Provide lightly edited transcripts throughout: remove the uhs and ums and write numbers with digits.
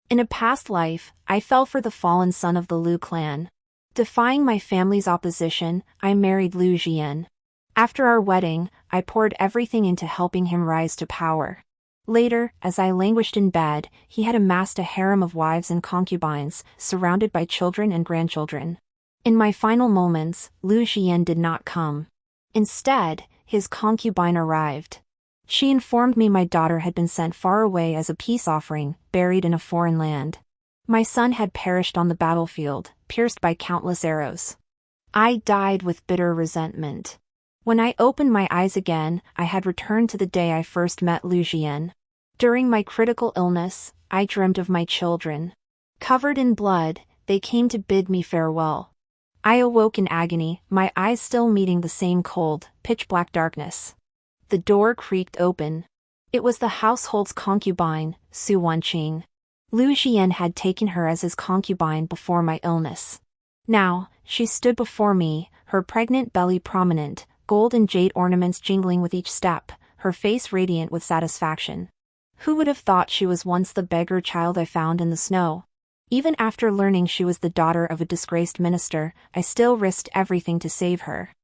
In a past life, I fell for the fallen son of the Lu clan. Defying my family's opposition, I married Lu Zhiyan. After our wedding, I poured everything into helping him rise to power. Later, as I languished in bed, he had amassed a harem of wives and concubines, surrounded by children and grandchildren. In my final moments, Lu Zhiyan did not come. Instead, his concubine arrived. She informed me my daughter had been sent far away as a peace offering, buried in a foreign land. My son had perished on the battlefield, pierced by countless arrows. I died with bitter resentment. When I opened my eyes again, I had returned to the day I first met Lu Zhiyan. During my critical illness, I dreamed of my children. Covered in blood, they came to bid me farewell. I awoke in agony, my eyes still meeting the same cold, pitch-black darkness. The door creaked open. It was the household's concubine, Su Wanqing. Lu Zhiyan had taken her as his concubine before my illness. Now, she stood before me, her pregnant belly prominent, gold and jade ornaments jingling with each step, her face radiant with satisfaction. Who would have thought she was once the beggar child I found in the snow? Even after learning she was the daughter of a disgraced minister, I still risked everything to save her.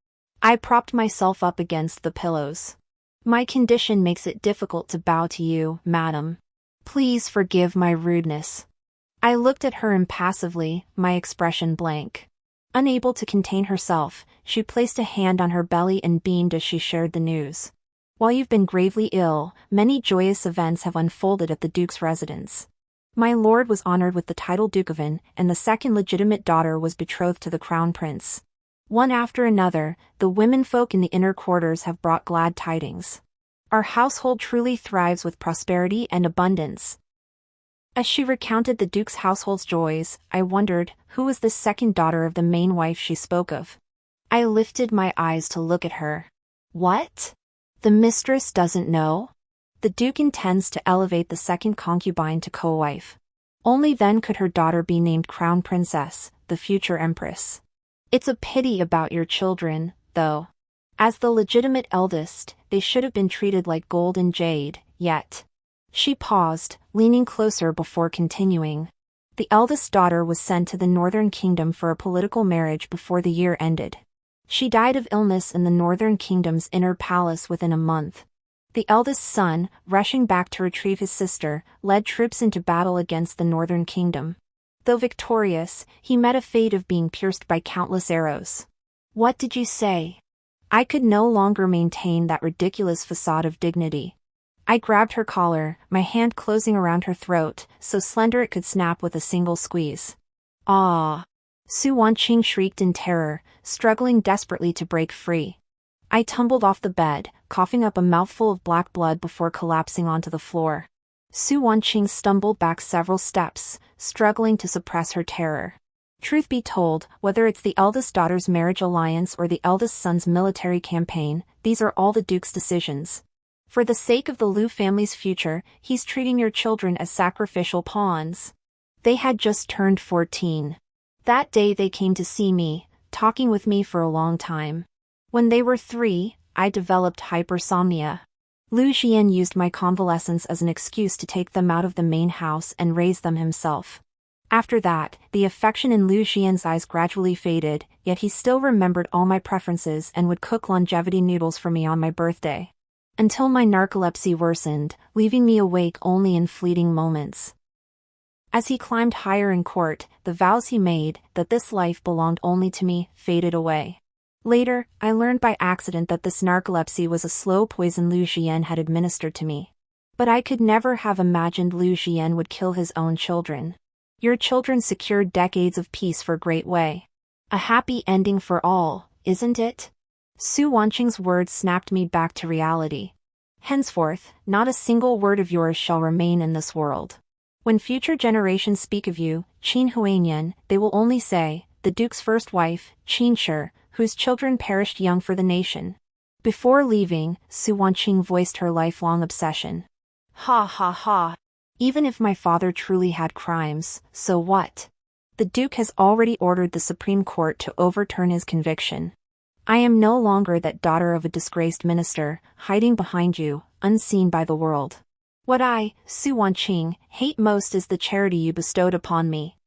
I propped myself up against the pillows. My condition makes it difficult to bow to you, madam. Please forgive my rudeness. I looked at her impassively, my expression blank. Unable to contain herself, she placed a hand on her belly and beamed as she shared the news. While you've been gravely ill, many joyous events have unfolded at the Duke's residence. My lord was honored with the title Dukeovan, and the second legitimate daughter was betrothed to the crown prince. One after another, the womenfolk in the inner quarters have brought glad tidings. Our household truly thrives with prosperity and abundance. As she recounted the Duke's household's joys, I wondered, who was this second daughter of the main wife she spoke of? I lifted my eyes to look at her. What? The mistress doesn't know? The Duke intends to elevate the second concubine to co-wife. Only then could her daughter be named Crown Princess, the future Empress. It's a pity about your children, though. As the legitimate eldest, they should have been treated like gold and jade, yet. She paused, leaning closer before continuing. The eldest daughter was sent to the Northern Kingdom for a political marriage before the year ended. She died of illness in the Northern Kingdom's inner palace within a month. The eldest son, rushing back to retrieve his sister, led troops into battle against the Northern Kingdom. Though victorious, he met a fate of being pierced by countless arrows. What did you say? I could no longer maintain that ridiculous facade of dignity. I grabbed her collar, my hand closing around her throat, so slender it could snap with a single squeeze. Ah! Su Wanqing shrieked in terror, struggling desperately to break free. I tumbled off the bed, coughing up a mouthful of black blood before collapsing onto the floor. Su Wanqing stumbled back several steps, struggling to suppress her terror. Truth be told, whether it's the eldest daughter's marriage alliance or the eldest son's military campaign, these are all the Duke's decisions. For the sake of the Lu family's future, he's treating your children as sacrificial pawns. They had just turned 14. That day they came to see me, talking with me for a long time. When they were 3, I developed hypersomnia. Lu Zhiyan used my convalescence as an excuse to take them out of the main house and raise them himself. After that, the affection in Lu Zhiyan's eyes gradually faded, yet he still remembered all my preferences and would cook longevity noodles for me on my birthday. Until my narcolepsy worsened, leaving me awake only in fleeting moments. As he climbed higher in court, the vows he made, that this life belonged only to me, faded away. Later, I learned by accident that this narcolepsy was a slow poison Lu Zhiyan had administered to me. But I could never have imagined Lu Zhiyan would kill his own children. Your children secured decades of peace for Great Wei. A happy ending for all, isn't it? Su Wanqing's words snapped me back to reality. Henceforth, not a single word of yours shall remain in this world. When future generations speak of you, Qin Huangyan, they will only say, the Duke's first wife, Qin Shi, whose children perished young for the nation. Before leaving, Su Wanqing voiced her lifelong obsession. Ha ha ha. Even if my father truly had crimes, so what? The Duke has already ordered the Supreme Court to overturn his conviction. I am no longer that daughter of a disgraced minister, hiding behind you, unseen by the world. What I, Su Wanqing, hate most is the charity you bestowed upon me.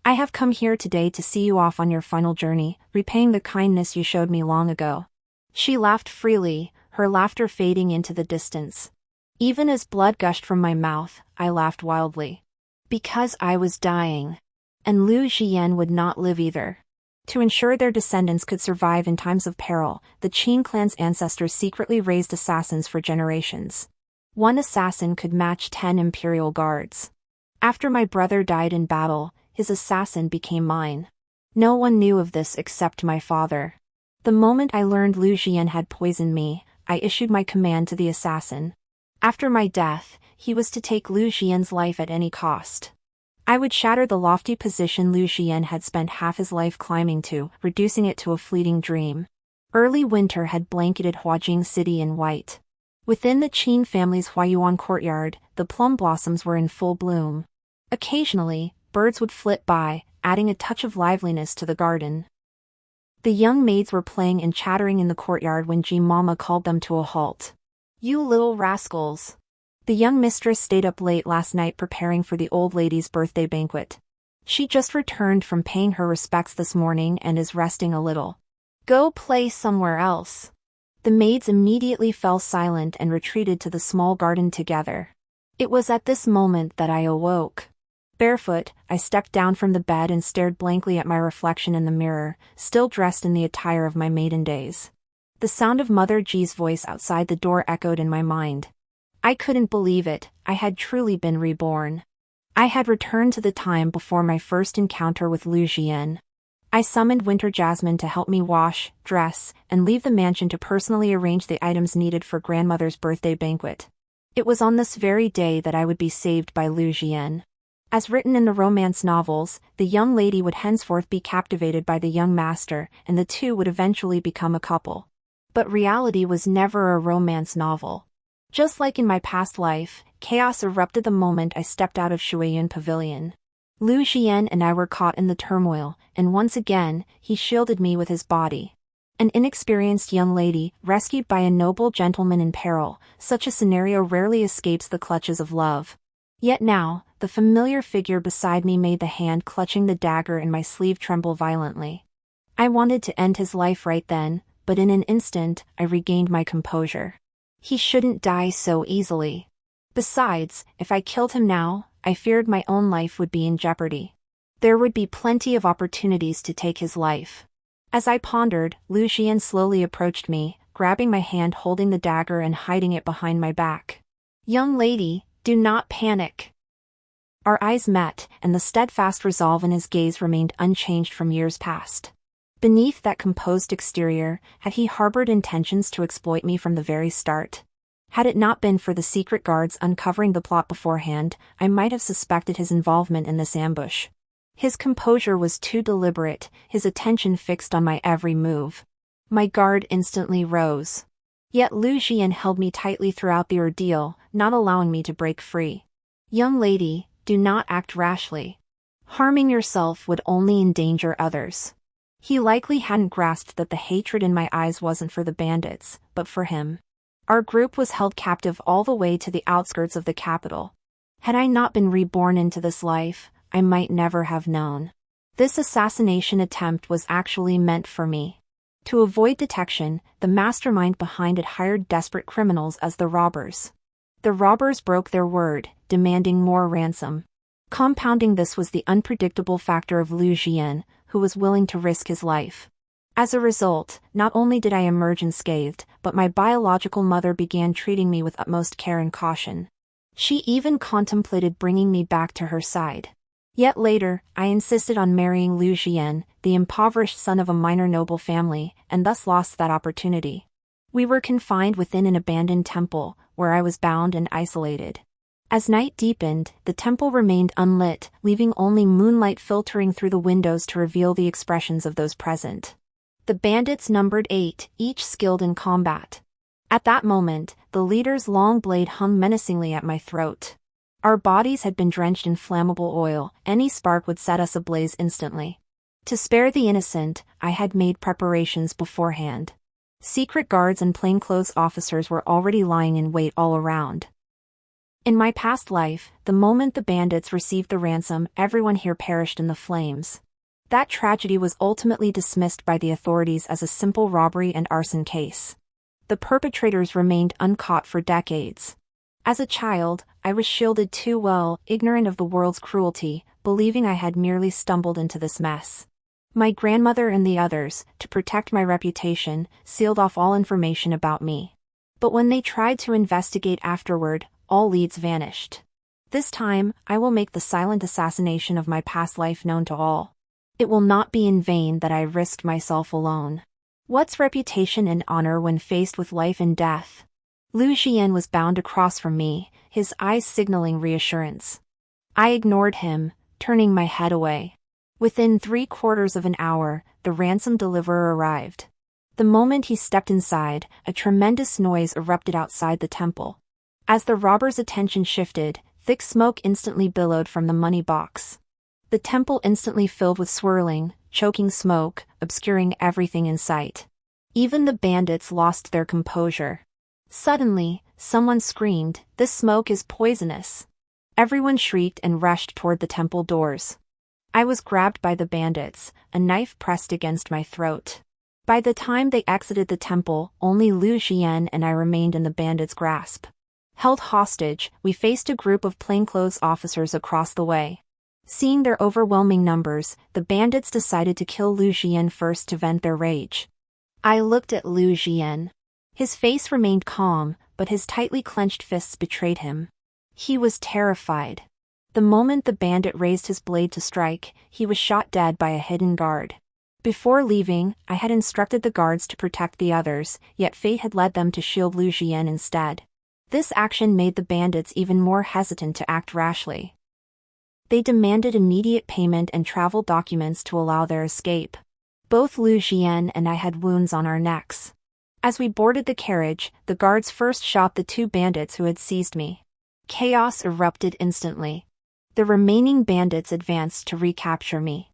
I have come here today to see you off on your final journey, repaying the kindness you showed me long ago." She laughed freely, her laughter fading into the distance. Even as blood gushed from my mouth, I laughed wildly. Because I was dying. And Lu Zhiyan would not live either. To ensure their descendants could survive in times of peril, the Qin clan's ancestors secretly raised assassins for generations. One assassin could match 10 imperial guards. After my brother died in battle, his assassin became mine. No one knew of this except my father. The moment I learned Lu Zhiyan had poisoned me, I issued my command to the assassin. After my death, he was to take Lu Zhiyan's life at any cost. I would shatter the lofty position Lu Zhiyan had spent half his life climbing to, reducing it to a fleeting dream. Early winter had blanketed Huajing City in white. Within the Qin family's Huayuan courtyard, the plum blossoms were in full bloom. Occasionally, birds would flit by, adding a touch of liveliness to the garden. The young maids were playing and chattering in the courtyard when Mama called them to a halt. "You little rascals." The young mistress stayed up late last night preparing for the old lady's birthday banquet. She just returned from paying her respects this morning and is resting a little. "Go play somewhere else." The maids immediately fell silent and retreated to the small garden together. It was at this moment that I awoke. Barefoot, I stepped down from the bed and stared blankly at my reflection in the mirror, still dressed in the attire of my maiden days. The sound of Mother Ji's voice outside the door echoed in my mind. I couldn't believe it, I had truly been reborn. I had returned to the time before my first encounter with Lu Zhiyan. I summoned Winter Jasmine to help me wash, dress, and leave the mansion to personally arrange the items needed for grandmother's birthday banquet. It was on this very day that I would be saved by Lu Zhiyan. As written in the romance novels, the young lady would henceforth be captivated by the young master, and the two would eventually become a couple. But reality was never a romance novel. Just like in my past life, chaos erupted the moment I stepped out of Shuiyun Pavilion. Lu Zhiyan and I were caught in the turmoil, and once again, he shielded me with his body. An inexperienced young lady, rescued by a noble gentleman in peril, such a scenario rarely escapes the clutches of love. Yet now, the familiar figure beside me made the hand clutching the dagger in my sleeve tremble violently. I wanted to end his life right then, but in an instant, I regained my composure. He shouldn't die so easily. Besides, if I killed him now, I feared my own life would be in jeopardy. There would be plenty of opportunities to take his life. As I pondered, Lu Zhiyan slowly approached me, grabbing my hand holding the dagger and hiding it behind my back. "Young lady, do not panic." Our eyes met, and the steadfast resolve in his gaze remained unchanged from years past. Beneath that composed exterior, had he harbored intentions to exploit me from the very start? Had it not been for the secret guards uncovering the plot beforehand, I might have suspected his involvement in this ambush. His composure was too deliberate, his attention fixed on my every move. My guard instantly rose. Yet Lu Zhiyan held me tightly throughout the ordeal, not allowing me to break free. "Young lady, do not act rashly. Harming yourself would only endanger others." He likely hadn't grasped that the hatred in my eyes wasn't for the bandits, but for him. Our group was held captive all the way to the outskirts of the capital. Had I not been reborn into this life, I might never have known. This assassination attempt was actually meant for me. To avoid detection, the mastermind behind it hired desperate criminals as the robbers. The robbers broke their word, demanding more ransom. Compounding this was the unpredictable factor of Lu Zhiyan, who was willing to risk his life. As a result, not only did I emerge unscathed, but my biological mother began treating me with utmost care and caution. She even contemplated bringing me back to her side. Yet later, I insisted on marrying Lu Zhiyan, the impoverished son of a minor noble family, and thus lost that opportunity. We were confined within an abandoned temple, where I was bound and isolated. As night deepened, the temple remained unlit, leaving only moonlight filtering through the windows to reveal the expressions of those present. The bandits numbered 8, each skilled in combat. At that moment, the leader's long blade hung menacingly at my throat. Our bodies had been drenched in flammable oil, any spark would set us ablaze instantly. To spare the innocent, I had made preparations beforehand. Secret guards and plainclothes officers were already lying in wait all around. In my past life, the moment the bandits received the ransom, everyone here perished in the flames. That tragedy was ultimately dismissed by the authorities as a simple robbery and arson case. The perpetrators remained uncaught for decades. As a child, I was shielded too well, ignorant of the world's cruelty, believing I had merely stumbled into this mess. My grandmother and the others, to protect my reputation, sealed off all information about me. But when they tried to investigate afterward, all leads vanished. This time, I will make the silent assassination of my past life known to all. It will not be in vain that I risked myself alone. What's reputation and honor when faced with life and death? Lu Zhiyan was bound across from me, his eyes signaling reassurance. I ignored him, turning my head away. Within 3/4 of an hour, the ransom deliverer arrived. The moment he stepped inside, a tremendous noise erupted outside the temple. As the robber's attention shifted, thick smoke instantly billowed from the money box. The temple instantly filled with swirling, choking smoke, obscuring everything in sight. Even the bandits lost their composure. Suddenly, someone screamed, "This smoke is poisonous!" Everyone shrieked and rushed toward the temple doors. I was grabbed by the bandits, a knife pressed against my throat. By the time they exited the temple, only Lu Zhiyan and I remained in the bandits' grasp. Held hostage, we faced a group of plainclothes officers across the way. Seeing their overwhelming numbers, the bandits decided to kill Lu Zhiyan first to vent their rage. I looked at Lu Zhiyan. His face remained calm, but his tightly clenched fists betrayed him. He was terrified. The moment the bandit raised his blade to strike, he was shot dead by a hidden guard. Before leaving, I had instructed the guards to protect the others, yet fate had led them to shield Lu Zhiyan instead. This action made the bandits even more hesitant to act rashly. They demanded immediate payment and travel documents to allow their escape. Both Lu Zhiyan and I had wounds on our necks. As we boarded the carriage, the guards first shot the 2 bandits who had seized me. Chaos erupted instantly. The remaining bandits advanced to recapture me.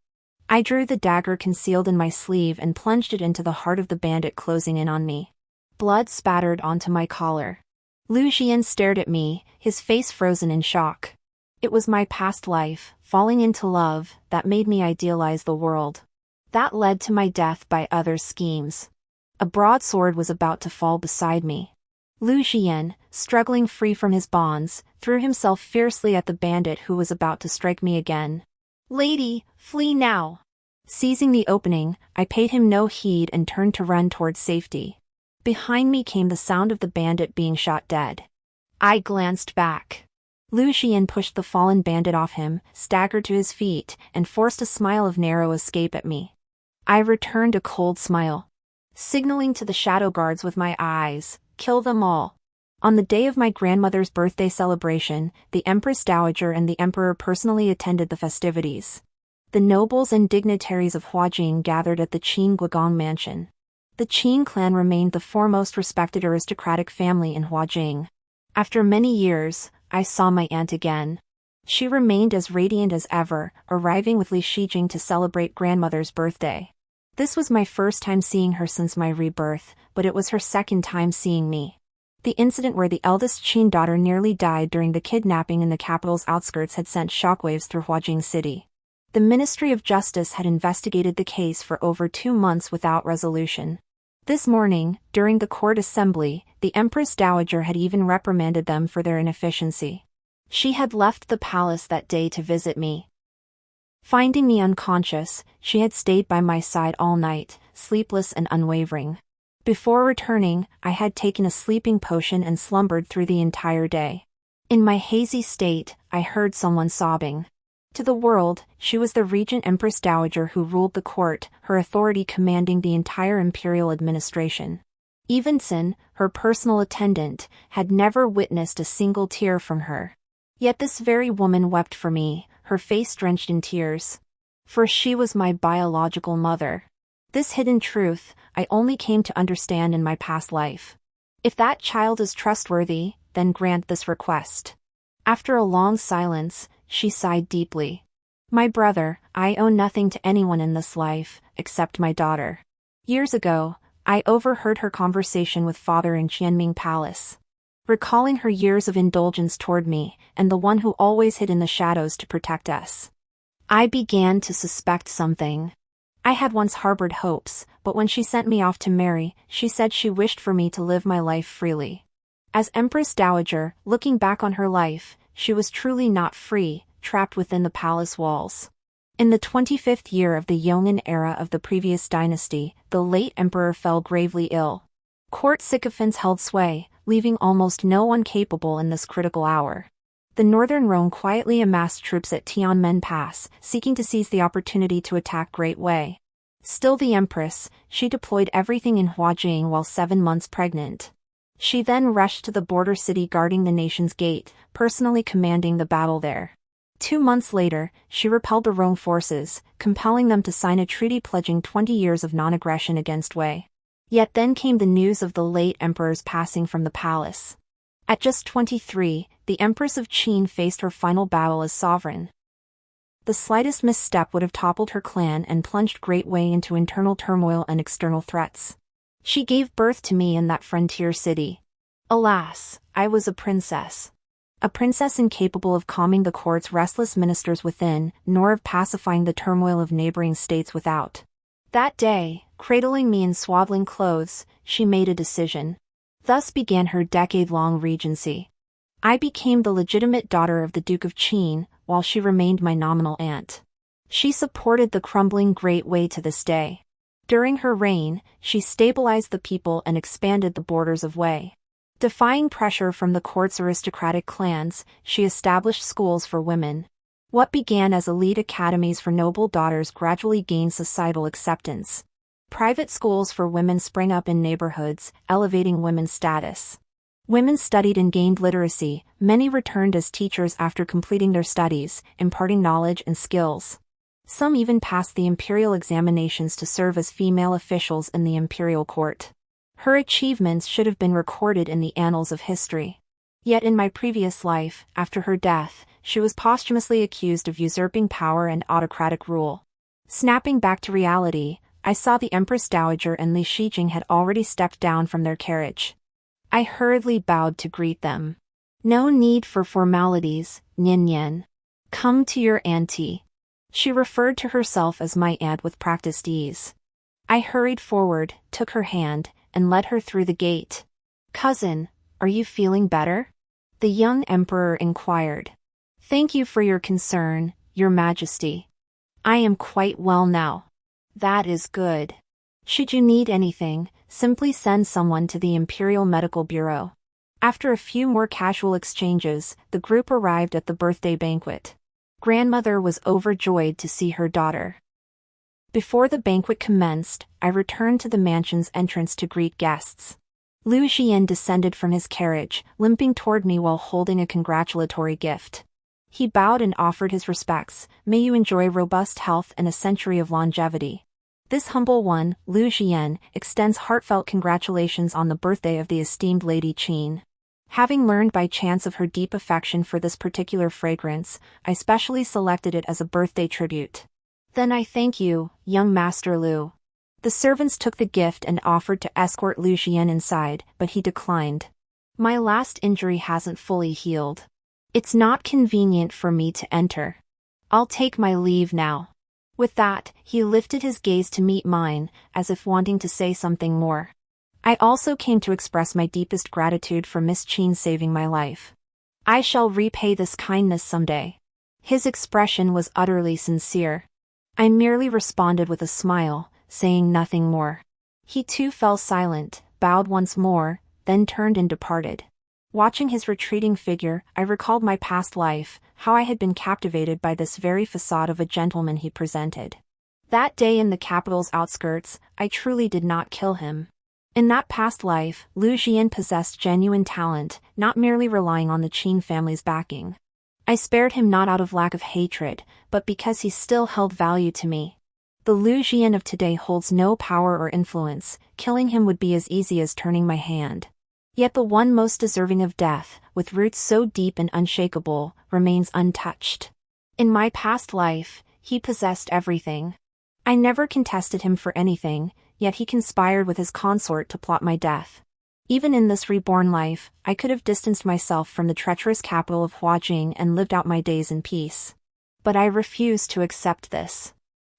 I drew the dagger concealed in my sleeve and plunged it into the heart of the bandit closing in on me. Blood spattered onto my collar. Lu Zhiyan stared at me, his face frozen in shock. It was my past life, falling into love, that made me idealize the world. That led to my death by others' schemes. A broadsword was about to fall beside me. Lu Zhiyan, struggling free from his bonds, threw himself fiercely at the bandit who was about to strike me again. "Lady, flee now!" Seizing the opening, I paid him no heed and turned to run towards safety. Behind me came the sound of the bandit being shot dead. I glanced back. Lu Zhiyan pushed the fallen bandit off him, staggered to his feet, and forced a smile of narrow escape at me. I returned a cold smile. Signaling to the shadow guards with my eyes, "Kill them all." On the day of my grandmother's birthday celebration, the Empress Dowager and the Emperor personally attended the festivities. The nobles and dignitaries of Huajing gathered at the Qin Guogong mansion. The Qin clan remained the foremost respected aristocratic family in Huajing. After many years, I saw my aunt again. She remained as radiant as ever, arriving with Li Shijing to celebrate grandmother's birthday. This was my first time seeing her since my rebirth, but it was her second time seeing me. The incident where the eldest Qin daughter nearly died during the kidnapping in the capital's outskirts had sent shockwaves through Huajing City. The Ministry of Justice had investigated the case for over 2 months without resolution. This morning, during the court assembly, the Empress Dowager had even reprimanded them for their inefficiency. She had left the palace that day to visit me. Finding me unconscious, she had stayed by my side all night, sleepless and unwavering. Before returning, I had taken a sleeping potion and slumbered through the entire day. In my hazy state, I heard someone sobbing. To the world, she was the Regent Empress Dowager who ruled the court, her authority commanding the entire imperial administration. Evenson, her personal attendant, had never witnessed a single tear from her. Yet this very woman wept for me, her face drenched in tears. For she was my biological mother. This hidden truth, I only came to understand in my past life. If that child is trustworthy, then grant this request. After a long silence, she sighed deeply. My brother, I owe nothing to anyone in this life, except my daughter. Years ago, I overheard her conversation with father in Qianming Palace. recalling her years of indulgence toward me, and the one who always hid in the shadows to protect us. I began to suspect something. I had once harbored hopes, but when she sent me off to marry, she said she wished for me to live my life freely. As Empress Dowager, looking back on her life, she was truly not free, trapped within the palace walls. In the 25th year of the Yongin era of the previous dynasty, the late emperor fell gravely ill. Court sycophants held sway, leaving almost no one capable in this critical hour. The northern Rome quietly amassed troops at Tianmen Pass, seeking to seize the opportunity to attack Great Wei. Still the empress, she deployed everything in Huajing while 7 months pregnant. She then rushed to the border city guarding the nation's gate, personally commanding the battle there. 2 months later, she repelled the Rome forces, compelling them to sign a treaty pledging 20 years of non-aggression against Wei. Yet then came the news of the late emperor's passing from the palace. At just 23, the Empress of Qin faced her final battle as sovereign. The slightest misstep would have toppled her clan and plunged Great Wei into internal turmoil and external threats. She gave birth to me in that frontier city. Alas, I was a princess. A princess incapable of calming the court's restless ministers within, nor of pacifying the turmoil of neighboring states without. That day, cradling me in swaddling clothes, she made a decision. Thus began her decade-long regency. I became the legitimate daughter of the Duke of Qin, while she remained my nominal aunt. She supported the crumbling Great Wei to this day. During her reign, she stabilized the people and expanded the borders of Wei. Defying pressure from the court's aristocratic clans, she established schools for women. What began as elite academies for noble daughters gradually gained societal acceptance. Private schools for women sprang up in neighborhoods, elevating women's status. Women studied and gained literacy, many returned as teachers after completing their studies, imparting knowledge and skills. Some even passed the imperial examinations to serve as female officials in the imperial court. Her achievements should have been recorded in the annals of history. Yet in my previous life, after her death, she was posthumously accused of usurping power and autocratic rule. Snapping back to reality, I saw the Empress Dowager and Li Shijing had already stepped down from their carriage. I hurriedly bowed to greet them. No need for formalities, Nian Yan. Come to your auntie. She referred to herself as my aunt with practiced ease. I hurried forward, took her hand, and led her through the gate. Cousin, are you feeling better? The young emperor inquired. Thank you for your concern, Your Majesty. I am quite well now. That is good. Should you need anything, simply send someone to the Imperial Medical Bureau. After a few more casual exchanges, the group arrived at the birthday banquet. Grandmother was overjoyed to see her daughter. Before the banquet commenced, I returned to the mansion's entrance to greet guests. Lu Zhiyan descended from his carriage, limping toward me while holding a congratulatory gift. He bowed and offered his respects. May you enjoy robust health and a century of longevity. This humble one, Lu Zhiyan, extends heartfelt congratulations on the birthday of the esteemed Lady Qin. Having learned by chance of her deep affection for this particular fragrance, I specially selected it as a birthday tribute. Then I thank you, young Master Lu. The servants took the gift and offered to escort Lu Zhiyan inside, but he declined. My last injury hasn't fully healed. It's not convenient for me to enter. I'll take my leave now. With that, he lifted his gaze to meet mine, as if wanting to say something more. I also came to express my deepest gratitude for Miss Qin saving my life. I shall repay this kindness someday. His expression was utterly sincere. I merely responded with a smile, saying nothing more. He too fell silent, bowed once more, then turned and departed. Watching his retreating figure, I recalled my past life, how I had been captivated by this very facade of a gentleman he presented. That day in the capital's outskirts, I truly did not kill him. In that past life, Lu Zhiyan possessed genuine talent, not merely relying on the Qin family's backing. I spared him not out of lack of hatred, but because he still held value to me. The Lu Zhiyan of today holds no power or influence, killing him would be as easy as turning my hand. Yet the one most deserving of death, with roots so deep and unshakable, remains untouched. In my past life, he possessed everything. I never contested him for anything, yet he conspired with his consort to plot my death. Even in this reborn life, I could have distanced myself from the treacherous capital of Huajing and lived out my days in peace. But I refuse to accept this.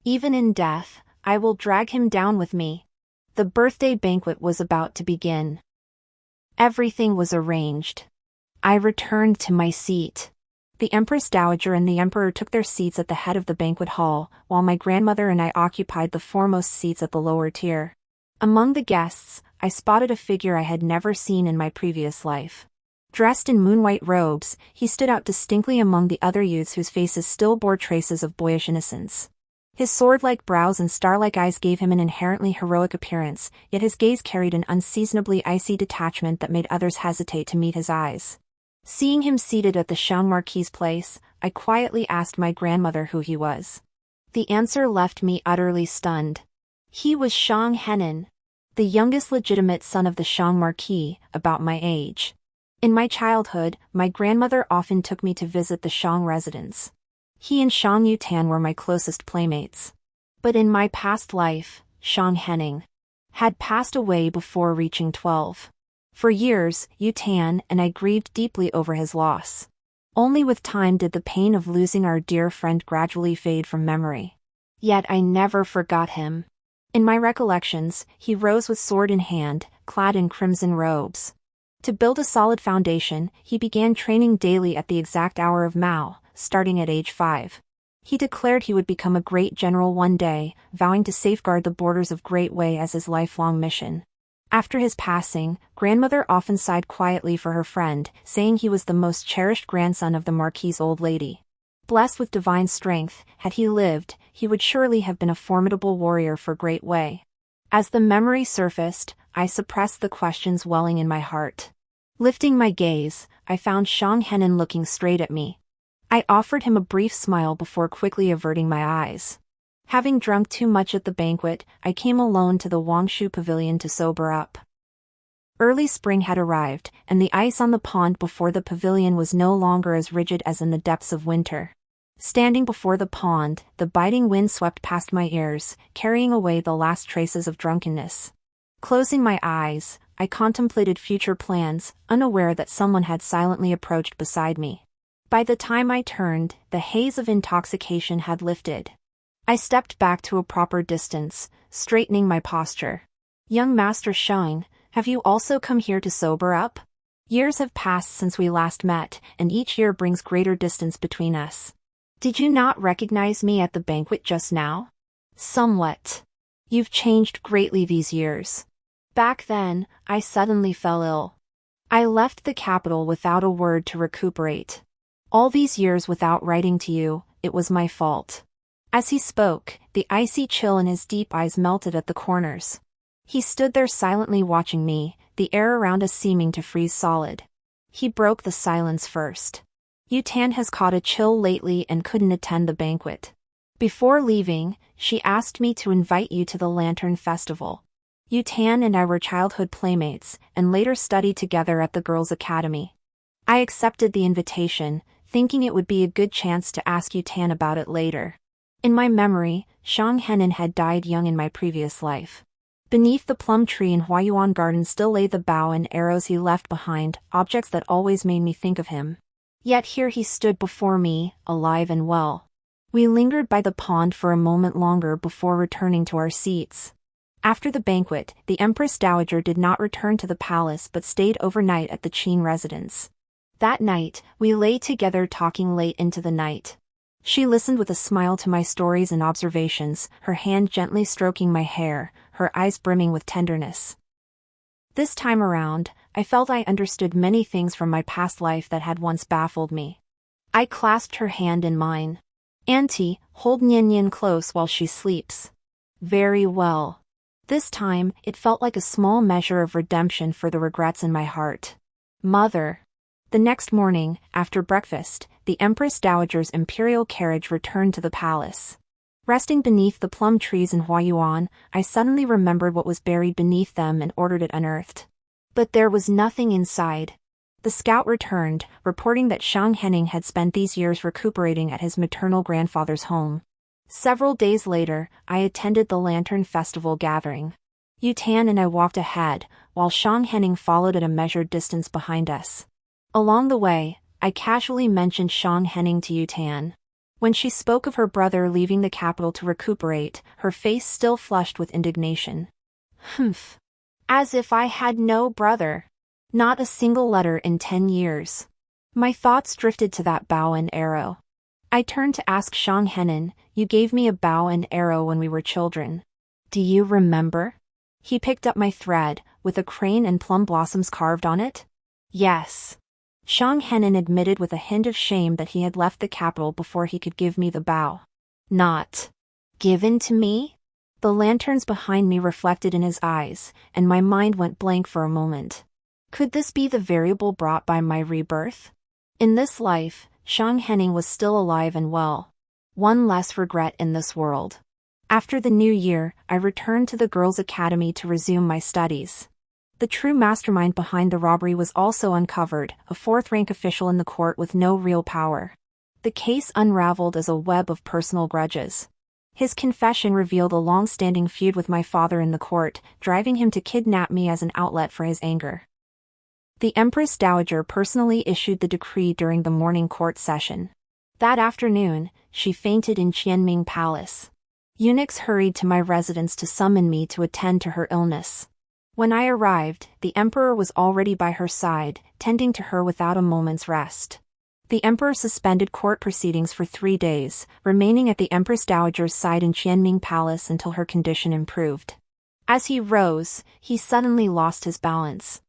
Even in death, I will drag him down with me. The birthday banquet was about to begin. Everything was arranged. I returned to my seat. The Empress Dowager and the Emperor took their seats at the head of the banquet hall, while my grandmother and I occupied the foremost seats at the lower tier. Among the guests, I spotted a figure I had never seen in my previous life. Dressed in moon-white robes, he stood out distinctly among the other youths whose faces still bore traces of boyish innocence. His sword-like brows and star-like eyes gave him an inherently heroic appearance, yet his gaze carried an unseasonably icy detachment that made others hesitate to meet his eyes. Seeing him seated at the Shang Marquis's place, I quietly asked my grandmother who he was. The answer left me utterly stunned. He was Shang Henan, the youngest legitimate son of the Shang Marquis, about my age. In my childhood, my grandmother often took me to visit the Shang residence. He and Shang Yutan were my closest playmates. But in my past life, Shang Hening had passed away before reaching 12. For years, Yutan and I grieved deeply over his loss. Only with time did the pain of losing our dear friend gradually fade from memory. Yet I never forgot him. In my recollections, he rose with sword in hand, clad in crimson robes. To build a solid foundation, he began training daily at the exact hour of Mao, starting at age 5. He declared he would become a great general one day, vowing to safeguard the borders of Great Wei as his lifelong mission. After his passing, grandmother often sighed quietly for her friend, saying he was the most cherished grandson of the Marquis's old lady. Blessed with divine strength, had he lived, he would surely have been a formidable warrior for Great Wei. As the memory surfaced, I suppressed the questions welling in my heart. Lifting my gaze, I found Shang Henan looking straight at me. I offered him a brief smile before quickly averting my eyes. Having drunk too much at the banquet, I came alone to the Wangshu pavilion to sober up. Early spring had arrived, and the ice on the pond before the pavilion was no longer as rigid as in the depths of winter. Standing before the pond, the biting wind swept past my ears, carrying away the last traces of drunkenness. Closing my eyes, I contemplated future plans, unaware that someone had silently approached beside me. By the time I turned, the haze of intoxication had lifted. I stepped back to a proper distance, straightening my posture. Young Master Shang, have you also come here to sober up? Years have passed since we last met, and each year brings greater distance between us. Did you not recognize me at the banquet just now? Somewhat. You've changed greatly these years. Back then, I suddenly fell ill. I left the capital without a word to recuperate. All these years without writing to you, it was my fault. As he spoke, the icy chill in his deep eyes melted at the corners. He stood there silently watching me, the air around us seeming to freeze solid. He broke the silence first. Yutan has caught a chill lately and couldn't attend the banquet. Before leaving, she asked me to invite you to the Lantern Festival. Yutan and I were childhood playmates, and later studied together at the Girls' Academy. I accepted the invitation, thinking it would be a good chance to ask Yutan about it later. In my memory, Shang Henan had died young in my previous life. Beneath the plum tree in Huayuan Garden still lay the bow and arrows he left behind, objects that always made me think of him. Yet here he stood before me, alive and well. We lingered by the pond for a moment longer before returning to our seats. After the banquet, the Empress Dowager did not return to the palace but stayed overnight at the Qin residence. That night, we lay together talking late into the night. She listened with a smile to my stories and observations, her hand gently stroking my hair, her eyes brimming with tenderness. This time around, I felt I understood many things from my past life that had once baffled me. I clasped her hand in mine. Auntie, hold Nian Nian close while she sleeps. Very well. This time, it felt like a small measure of redemption for the regrets in my heart. Mother. The next morning, after breakfast, the Empress Dowager's imperial carriage returned to the palace. Resting beneath the plum trees in Huayuan, I suddenly remembered what was buried beneath them and ordered it unearthed. But there was nothing inside. The scout returned, reporting that Shang Hening had spent these years recuperating at his maternal grandfather's home. Several days later, I attended the Lantern Festival gathering. Yutan and I walked ahead, while Shang Henning followed at a measured distance behind us. Along the way, I casually mentioned Shang Henning to Yutan. When she spoke of her brother leaving the capital to recuperate, her face still flushed with indignation. Humph. As if I had no brother. Not a single letter in 10 years. My thoughts drifted to that bow and arrow. I turned to ask Shang Henning, "You gave me a bow and arrow when we were children. Do you remember?" He picked up my thread, with a crane and plum blossoms carved on it. Yes. Shang Henning admitted with a hint of shame that he had left the capital before he could give me the bow. Not given to me? The lanterns behind me reflected in his eyes, and my mind went blank for a moment. Could this be the variable brought by my rebirth? In this life, Shang Henning was still alive and well. One less regret in this world. After the new year, I returned to the girls' academy to resume my studies. The true mastermind behind the robbery was also uncovered, a fourth-rank official in the court with no real power. The case unraveled as a web of personal grudges. His confession revealed a long-standing feud with my father in the court, driving him to kidnap me as an outlet for his anger. The Empress Dowager personally issued the decree during the morning court session. That afternoon, she fainted in Qianming Palace. Eunuchs hurried to my residence to summon me to attend to her illness. When I arrived, the emperor was already by her side, tending to her without a moment's rest. The emperor suspended court proceedings for 3 days, remaining at the Empress Dowager's side in Qianming Palace until her condition improved. As he rose, he suddenly lost his balance.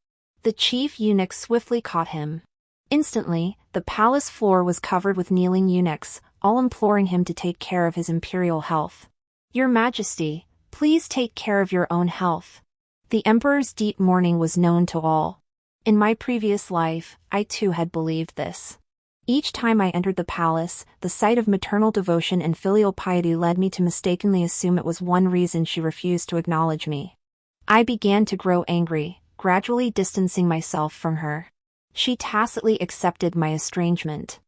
The chief eunuch swiftly caught him. Instantly, the palace floor was covered with kneeling eunuchs, all imploring him to take care of his imperial health. "Your Majesty, please take care of your own health." The emperor's deep mourning was known to all. In my previous life, I too had believed this. Each time I entered the palace, the sight of maternal devotion and filial piety led me to mistakenly assume it was one reason she refused to acknowledge me. I began to grow angry, gradually distancing myself from her. She tacitly accepted my estrangement.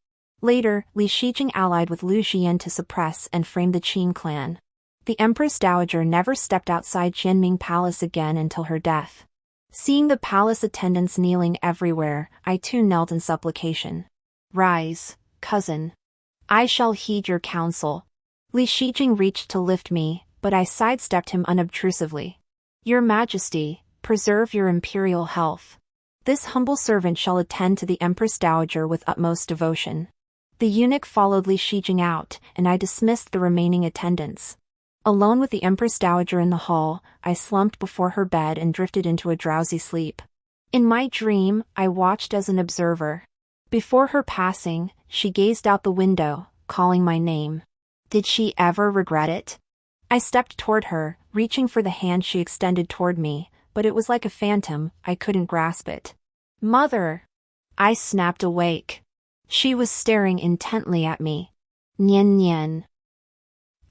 Later, Li Shijing allied with Lu Zhiyan to suppress and frame the Qin clan. The Empress Dowager never stepped outside Qianming Palace again until her death. Seeing the palace attendants kneeling everywhere, I too knelt in supplication. "Rise, cousin. I shall heed your counsel." Li Shijing reached to lift me, but I sidestepped him unobtrusively. "Your Majesty, preserve your imperial health. This humble servant shall attend to the Empress Dowager with utmost devotion." The eunuch followed Li Shijing out, and I dismissed the remaining attendants. Alone with the Empress Dowager in the hall, I slumped before her bed and drifted into a drowsy sleep. In my dream, I watched as an observer. Before her passing, she gazed out the window, calling my name. Did she ever regret it? I stepped toward her, reaching for the hand she extended toward me, but it was like a phantom, I couldn't grasp it. "Mother!" I snapped awake. She was staring intently at me. "Nian Nian."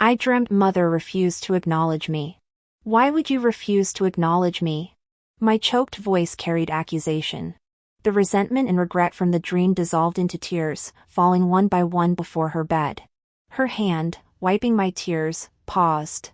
I dreamt Mother refused to acknowledge me. "Why would you refuse to acknowledge me?" My choked voice carried accusation. The resentment and regret from the dream dissolved into tears, falling one by one before her bed. Her hand, wiping my tears, paused.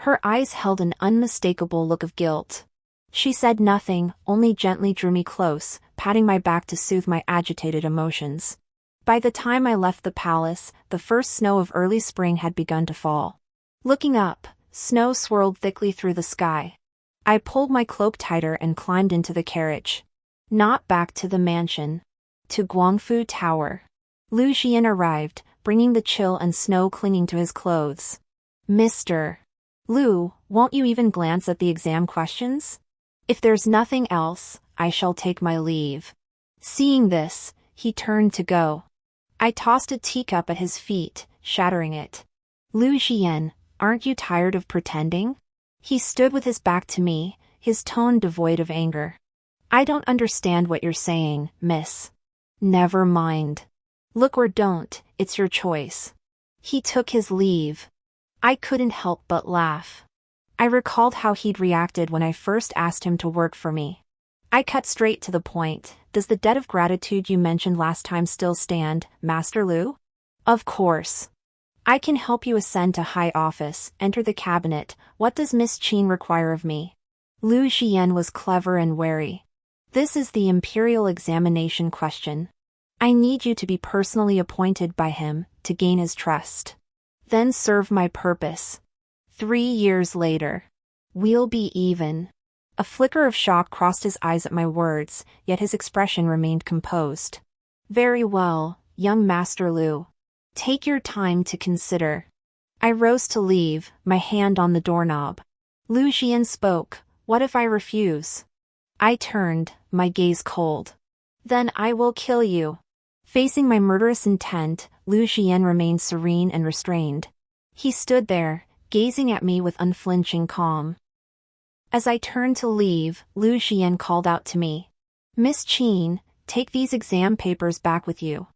Her eyes held an unmistakable look of guilt. She said nothing, only gently drew me close, patting my back to soothe my agitated emotions. By the time I left the palace, the first snow of early spring had begun to fall. Looking up, snow swirled thickly through the sky. I pulled my cloak tighter and climbed into the carriage. Not back to the mansion. To Guangfu Tower. Lu Zhiyan arrived, bringing the chill and snow clinging to his clothes. "Mr. Lu, won't you even glance at the exam questions? If there's nothing else, I shall take my leave." Seeing this, he turned to go. I tossed a teacup at his feet, shattering it. "Lu Zhiyan, aren't you tired of pretending?" He stood with his back to me, his tone devoid of anger. "I don't understand what you're saying, miss." "Never mind. Look or don't, it's your choice." He took his leave. I couldn't help but laugh. I recalled how he'd reacted when I first asked him to work for me. I cut straight to the point. "Does the debt of gratitude you mentioned last time still stand, Master Lu?" "Of course. I can help you ascend to high office, enter the cabinet. What does Miss Qin require of me?" Lu Zhiyan was clever and wary. This is the imperial examination question. I need you to be personally appointed by him, to gain his trust. Then serve my purpose. 3 years later. We'll be even. A flicker of shock crossed his eyes at my words, yet his expression remained composed. Very well, young Master Lu. Take your time to consider. I rose to leave, my hand on the doorknob. Lu Zhiyan spoke, what if I refuse? I turned, my gaze cold. Then I will kill you. Facing my murderous intent, Lu Zhiyan remained serene and restrained. He stood there, gazing at me with unflinching calm. As I turned to leave, Lu Zhiyan called out to me. Miss Qin, take these exam papers back with you.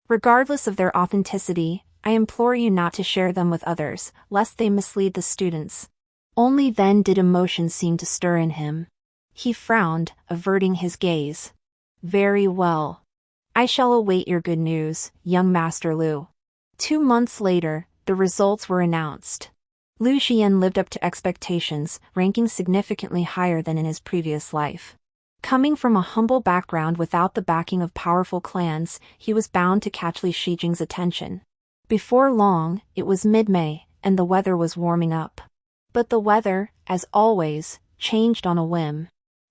Regardless of their authenticity, I implore you not to share them with others, lest they mislead the students. Only then did emotion seem to stir in him. He frowned, averting his gaze. Very well. I shall await your good news, young Master Lu. 2 months later, the results were announced. Lu Zhiyan lived up to expectations, ranking significantly higher than in his previous life. Coming from a humble background without the backing of powerful clans, he was bound to catch Li Shijing's attention. Before long, it was mid-May, and the weather was warming up. But the weather, as always, changed on a whim.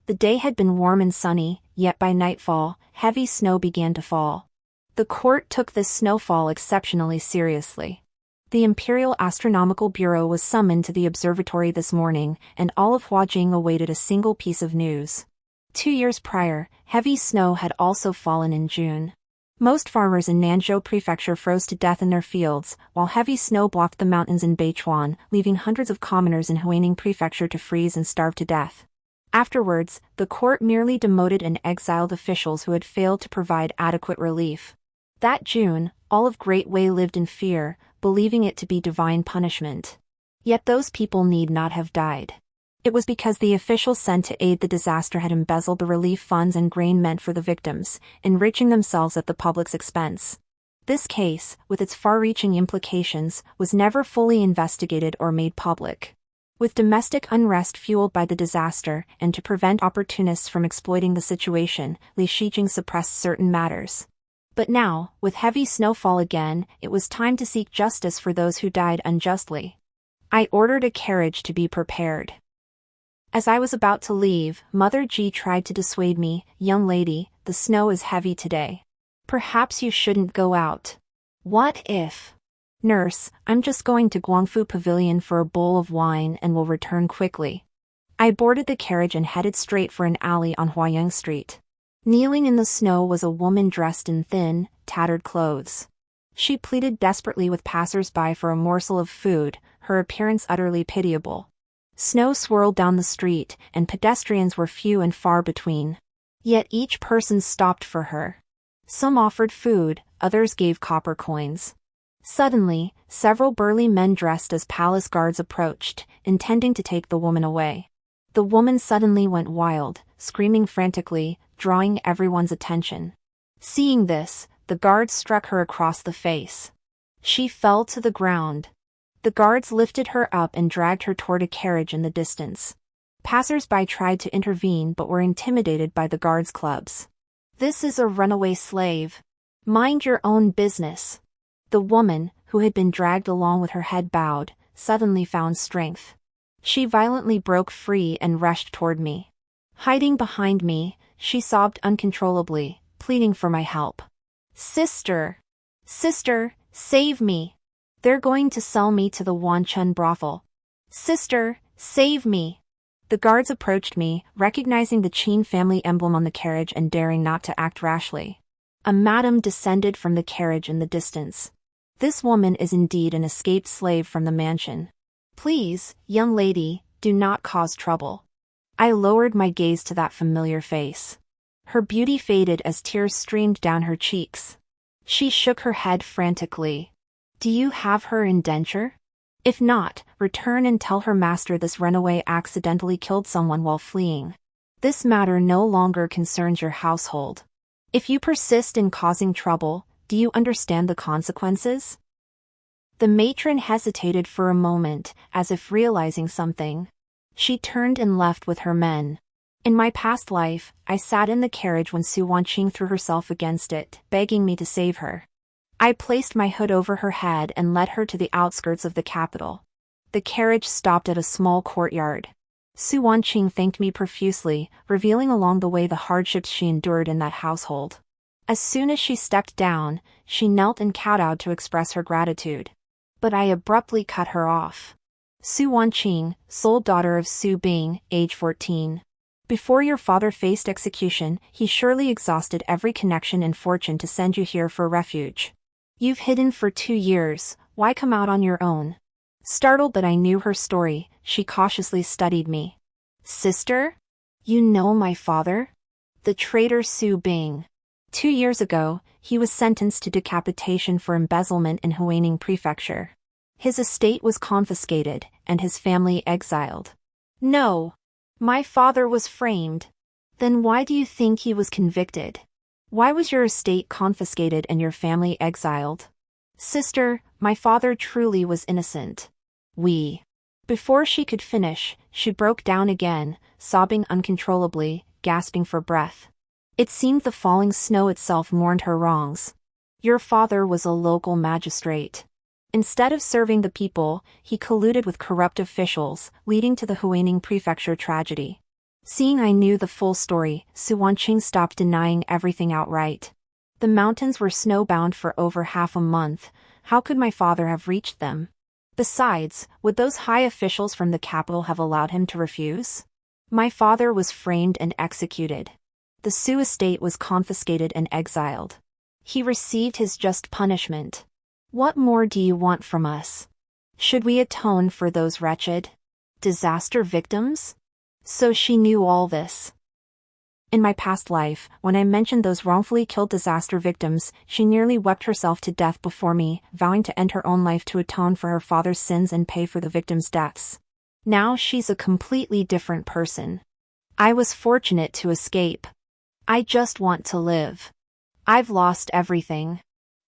The day had been warm and sunny, yet by nightfall, heavy snow began to fall. The court took this snowfall exceptionally seriously. The Imperial Astronomical Bureau was summoned to the observatory this morning, and all of Huajing awaited a single piece of news. 2 years prior, heavy snow had also fallen in June. Most farmers in Nanzhou Prefecture froze to death in their fields, while heavy snow blocked the mountains in Beichuan, leaving hundreds of commoners in Huining Prefecture to freeze and starve to death. Afterwards, the court merely demoted and exiled officials who had failed to provide adequate relief. That June, all of Great Wei lived in fear, believing it to be divine punishment. Yet those people need not have died. It was because the officials sent to aid the disaster had embezzled the relief funds and grain meant for the victims, enriching themselves at the public's expense. This case, with its far-reaching implications, was never fully investigated or made public. With domestic unrest fueled by the disaster, and to prevent opportunists from exploiting the situation, Li Shijing suppressed certain matters. But now, with heavy snowfall again, it was time to seek justice for those who died unjustly. I ordered a carriage to be prepared. As I was about to leave, Mother Ji tried to dissuade me. Young lady, the snow is heavy today. Perhaps you shouldn't go out. What if? Nurse, I'm just going to Guangfu Pavilion for a bowl of wine and will return quickly. I boarded the carriage and headed straight for an alley on Huayang Street. Kneeling in the snow was a woman dressed in thin, tattered clothes. She pleaded desperately with passers-by for a morsel of food, her appearance utterly pitiable. Snow swirled down the street, and pedestrians were few and far between. Yet each person stopped for her. Some offered food, others gave copper coins. Suddenly, several burly men dressed as palace guards approached, intending to take the woman away. The woman suddenly went wild, screaming frantically, drawing everyone's attention. Seeing this, the guards struck her across the face. She fell to the ground. The guards lifted her up and dragged her toward a carriage in the distance. Passers-by tried to intervene but were intimidated by the guards' clubs. This is a runaway slave. Mind your own business. The woman, who had been dragged along with her head bowed, suddenly found strength. She violently broke free and rushed toward me. Hiding behind me, she sobbed uncontrollably, pleading for my help. Sister! Sister, save me! They're going to sell me to the Wanchun brothel. Sister, save me! The guards approached me, recognizing the Qin family emblem on the carriage and daring not to act rashly. A madam descended from the carriage in the distance. This woman is indeed an escaped slave from the mansion. Please, young lady, do not cause trouble. I lowered my gaze to that familiar face. Her beauty faded as tears streamed down her cheeks. She shook her head frantically. Do you have her indenture? If not, return and tell her master this runaway accidentally killed someone while fleeing. This matter no longer concerns your household. If you persist in causing trouble, do you understand the consequences? The matron hesitated for a moment, as if realizing something. She turned and left with her men. In my past life, I sat in the carriage when Su Wanqing threw herself against it, begging me to save her. I placed my hood over her head and led her to the outskirts of the capital. The carriage stopped at a small courtyard. Su Wanqing thanked me profusely, revealing along the way the hardships she endured in that household. As soon as she stepped down, she knelt and kowtowed to express her gratitude. But I abruptly cut her off. Su Wanqing, sole daughter of Su Bing, age 14. Before your father faced execution, he surely exhausted every connection and fortune to send you here for refuge. You've hidden for 2 years, why come out on your own? Startled that I knew her story, she cautiously studied me. Sister? You know my father? The traitor Su Bing. 2 years ago, he was sentenced to decapitation for embezzlement in Huaining Prefecture. His estate was confiscated, and his family exiled. No. My father was framed. Then why do you think he was convicted? Why was your estate confiscated and your family exiled? Sister, my father truly was innocent. Before she could finish, she broke down again, sobbing uncontrollably, gasping for breath. It seemed the falling snow itself mourned her wrongs. Your father was a local magistrate. Instead of serving the people, he colluded with corrupt officials, leading to the Huaining Prefecture tragedy. Seeing I knew the full story, Su Wanqing stopped denying everything outright. The mountains were snowbound for over half a month. How could my father have reached them? Besides, would those high officials from the capital have allowed him to refuse? My father was framed and executed. The Su estate was confiscated and exiled. He received his just punishment. What more do you want from us? Should we atone for those wretched disaster victims? So she knew all this. In my past life, when I mentioned those wrongfully killed disaster victims, she nearly wept herself to death before me, vowing to end her own life to atone for her father's sins and pay for the victims' deaths. Now she's a completely different person. I was fortunate to escape. I just want to live. I've lost everything.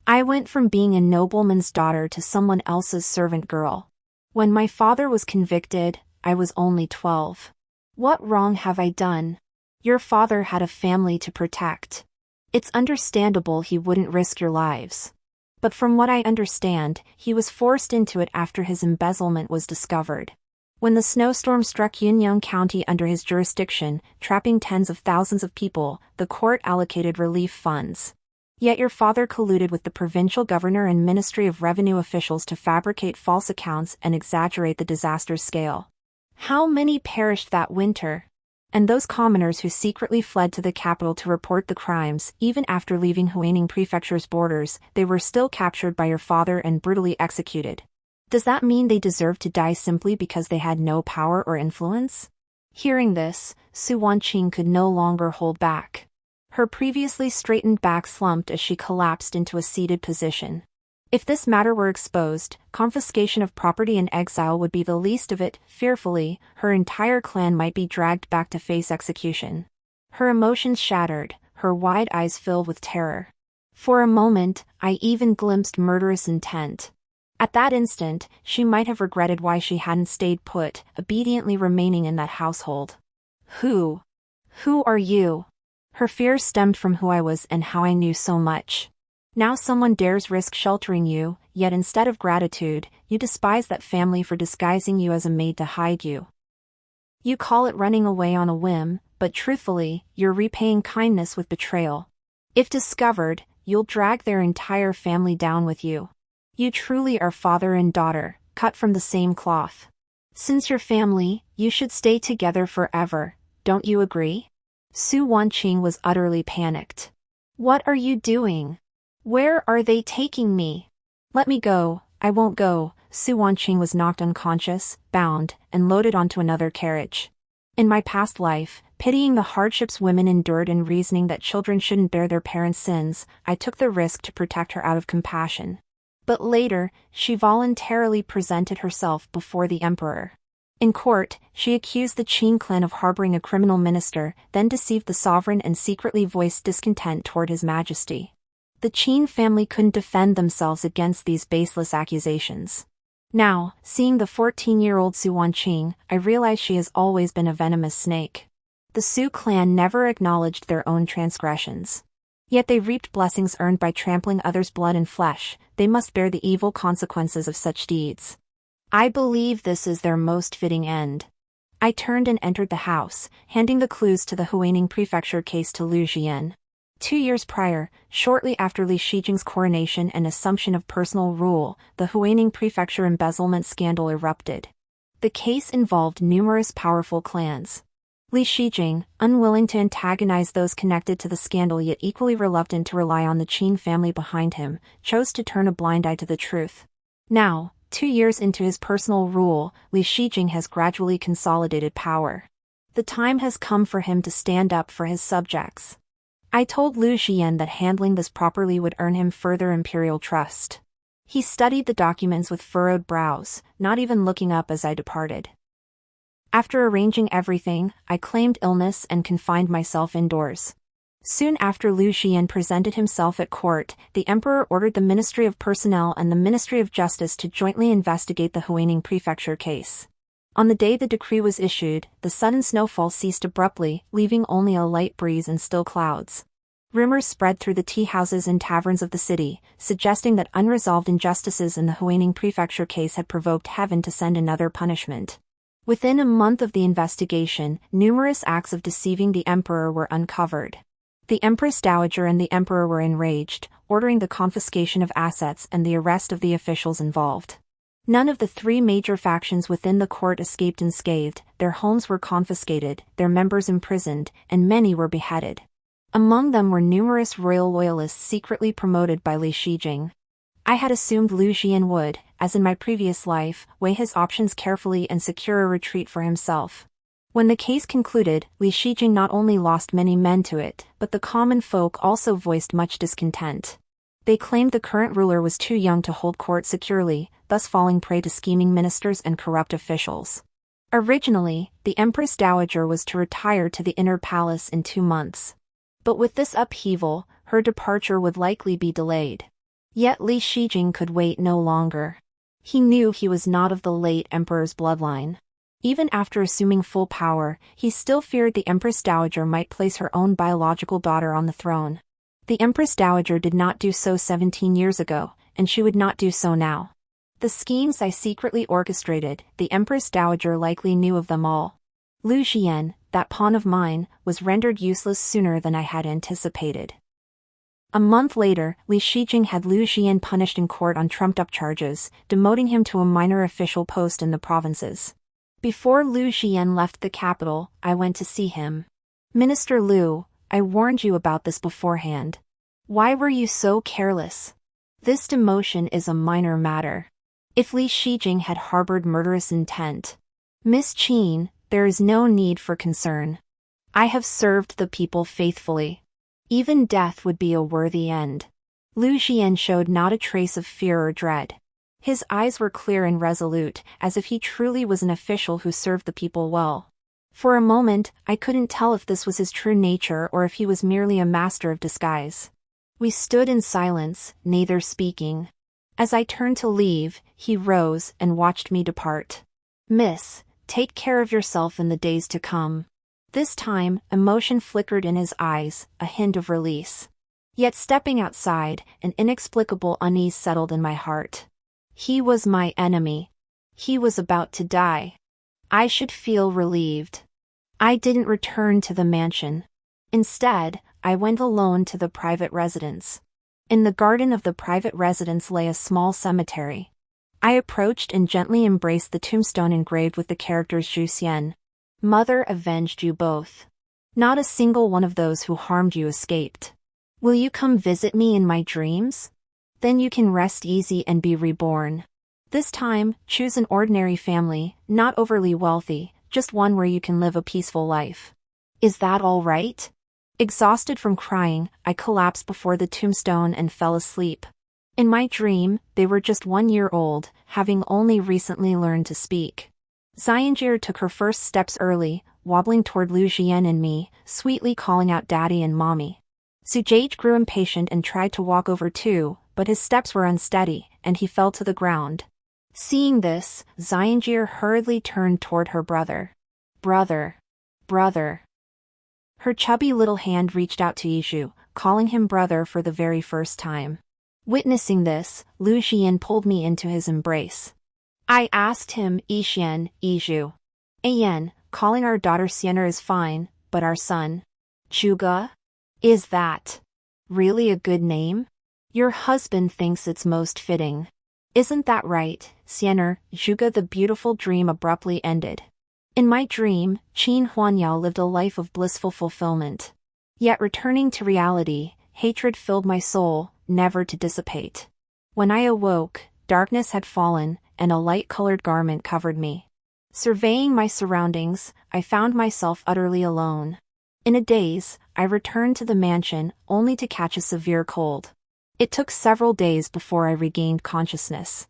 I went from being a nobleman's daughter to someone else's servant girl. When my father was convicted, I was only 12. What wrong have I done? Your father had a family to protect. It's understandable he wouldn't risk your lives. But from what I understand, he was forced into it after his embezzlement was discovered. When the snowstorm struck Yunyang County under his jurisdiction, trapping tens of thousands of people, the court allocated relief funds. Yet your father colluded with the provincial governor and Ministry of Revenue officials to fabricate false accounts and exaggerate the disaster's scale. How many perished that winter? And those commoners who secretly fled to the capital to report the crimes, even after leaving Huaining Prefecture's borders, they were still captured by your father and brutally executed. Does that mean they deserved to die simply because they had no power or influence? Hearing this, Su Wanqing could no longer hold back. Her previously straightened back slumped as she collapsed into a seated position. If this matter were exposed, confiscation of property and exile would be the least of it. Fearfully, her entire clan might be dragged back to face execution. Her emotions shattered, her wide eyes filled with terror. For a moment, I even glimpsed murderous intent. At that instant, she might have regretted why she hadn't stayed put, obediently remaining in that household. Who are you? Her fears stemmed from who I was and how I knew so much. Now someone dares risk sheltering you, yet instead of gratitude, you despise that family for disguising you as a maid to hide you. You call it running away on a whim, but truthfully, you're repaying kindness with betrayal. If discovered, you'll drag their entire family down with you. You truly are father and daughter, cut from the same cloth. Since you're family, you should stay together forever, don't you agree? Su Wanqing was utterly panicked. What are you doing? Where are they taking me? Let me go, I won't go. Su Wanqing was knocked unconscious, bound, and loaded onto another carriage. In my past life, pitying the hardships women endured and reasoning that children shouldn't bear their parents' sins, I took the risk to protect her out of compassion. But later, she voluntarily presented herself before the emperor. In court, she accused the Qin clan of harboring a criminal minister, then deceived the sovereign and secretly voiced discontent toward his majesty. The Qin family couldn't defend themselves against these baseless accusations. Now, seeing the 14-year-old Su Wanqing, I realize she has always been a venomous snake. The Su clan never acknowledged their own transgressions. Yet they reaped blessings earned by trampling others' blood and flesh. They must bear the evil consequences of such deeds. I believe this is their most fitting end. I turned and entered the house, handing the clues to the Huaining Prefecture case to Lu Zhiyan. 2 years prior, shortly after Li Shijing's coronation and assumption of personal rule, the Huaining Prefecture embezzlement scandal erupted. The case involved numerous powerful clans. Li Shijing, unwilling to antagonize those connected to the scandal yet equally reluctant to rely on the Qin family behind him, chose to turn a blind eye to the truth. Now, 2 years into his personal rule, Li Shijing has gradually consolidated power. The time has come for him to stand up for his subjects. I told Lu Zhiyan that handling this properly would earn him further imperial trust. He studied the documents with furrowed brows, not even looking up as I departed. After arranging everything, I claimed illness and confined myself indoors. Soon after Lu Zhiyan presented himself at court, the emperor ordered the Ministry of Personnel and the Ministry of Justice to jointly investigate the Huaining Prefecture case. On the day the decree was issued, the sudden snowfall ceased abruptly, leaving only a light breeze and still clouds. Rumors spread through the tea houses and taverns of the city, suggesting that unresolved injustices in the Huaining Prefecture case had provoked heaven to send another punishment. Within a month of the investigation, numerous acts of deceiving the emperor were uncovered. The Empress Dowager and the Emperor were enraged, ordering the confiscation of assets and the arrest of the officials involved. None of the 3 major factions within the court escaped unscathed. Their homes were confiscated, their members imprisoned, and many were beheaded. Among them were numerous royal loyalists secretly promoted by Li Shijing. I had assumed Lu Zhiyan would, as in my previous life, weigh his options carefully and secure a retreat for himself. When the case concluded, Li Shijing not only lost many men to it, but the common folk also voiced much discontent. They claimed the current ruler was too young to hold court securely, thus falling prey to scheming ministers and corrupt officials. Originally, the Empress Dowager was to retire to the inner palace in 2 months. But with this upheaval, her departure would likely be delayed. Yet Li Shijing could wait no longer. He knew he was not of the late emperor's bloodline. Even after assuming full power, he still feared the Empress Dowager might place her own biological daughter on the throne. The Empress Dowager did not do so 17 years ago, and she would not do so now. The schemes I secretly orchestrated, the Empress Dowager likely knew of them all. Lu Zhiyan, that pawn of mine, was rendered useless sooner than I had anticipated. A month later, Li Shijing had Lu Zhiyan punished in court on trumped-up charges, demoting him to a minor official post in the provinces. Before Lu Zhiyan left the capital, I went to see him. Minister Lu, I warned you about this beforehand. Why were you so careless? This demotion is a minor matter. If Li Shijing had harbored murderous intent, Miss Qin, there is no need for concern. I have served the people faithfully. Even death would be a worthy end. Lu Zhiyan showed not a trace of fear or dread. His eyes were clear and resolute, as if he truly was an official who served the people well. For a moment, I couldn't tell if this was his true nature or if he was merely a master of disguise. We stood in silence, neither speaking. As I turned to leave, he rose and watched me depart. Miss, take care of yourself in the days to come. This time, emotion flickered in his eyes, a hint of release. Yet stepping outside, an inexplicable unease settled in my heart. He was my enemy. He was about to die. I should feel relieved. I didn't return to the mansion. Instead, I went alone to the private residence. In the garden of the private residence lay a small cemetery. I approached and gently embraced the tombstone engraved with the characters Zhu Xian. Mother avenged you both. Not a single one of those who harmed you escaped. Will you come visit me in my dreams? Then you can rest easy and be reborn. This time, choose an ordinary family, not overly wealthy, just one where you can live a peaceful life. Is that all right? Exhausted from crying, I collapsed before the tombstone and fell asleep. In my dream, they were just 1 year old, having only recently learned to speak. Xianjie took her first steps early, wobbling toward Lu Zhiyan and me, sweetly calling out Daddy and Mommy. Sujage grew impatient and tried to walk over too, but his steps were unsteady, and he fell to the ground. Seeing this, Xianjie hurriedly turned toward her brother. Brother. Brother. Her chubby little hand reached out to Yizhu, calling him brother for the very first time. Witnessing this, Lu Zhiyan pulled me into his embrace. I asked him, Yixian, Yizhu. Ayan, calling our daughter Xian'er is fine, but our son? Zhuge? Is that really a good name? Your husband thinks it's most fitting. Isn't that right, Xian'er? Zhuge. The beautiful dream abruptly ended. In my dream, Qin Huanyao lived a life of blissful fulfillment. Yet returning to reality, hatred filled my soul, never to dissipate. When I awoke, darkness had fallen, and a light-colored garment covered me. Surveying my surroundings, I found myself utterly alone. In a daze, I returned to the mansion, only to catch a severe cold. It took several days before I regained consciousness.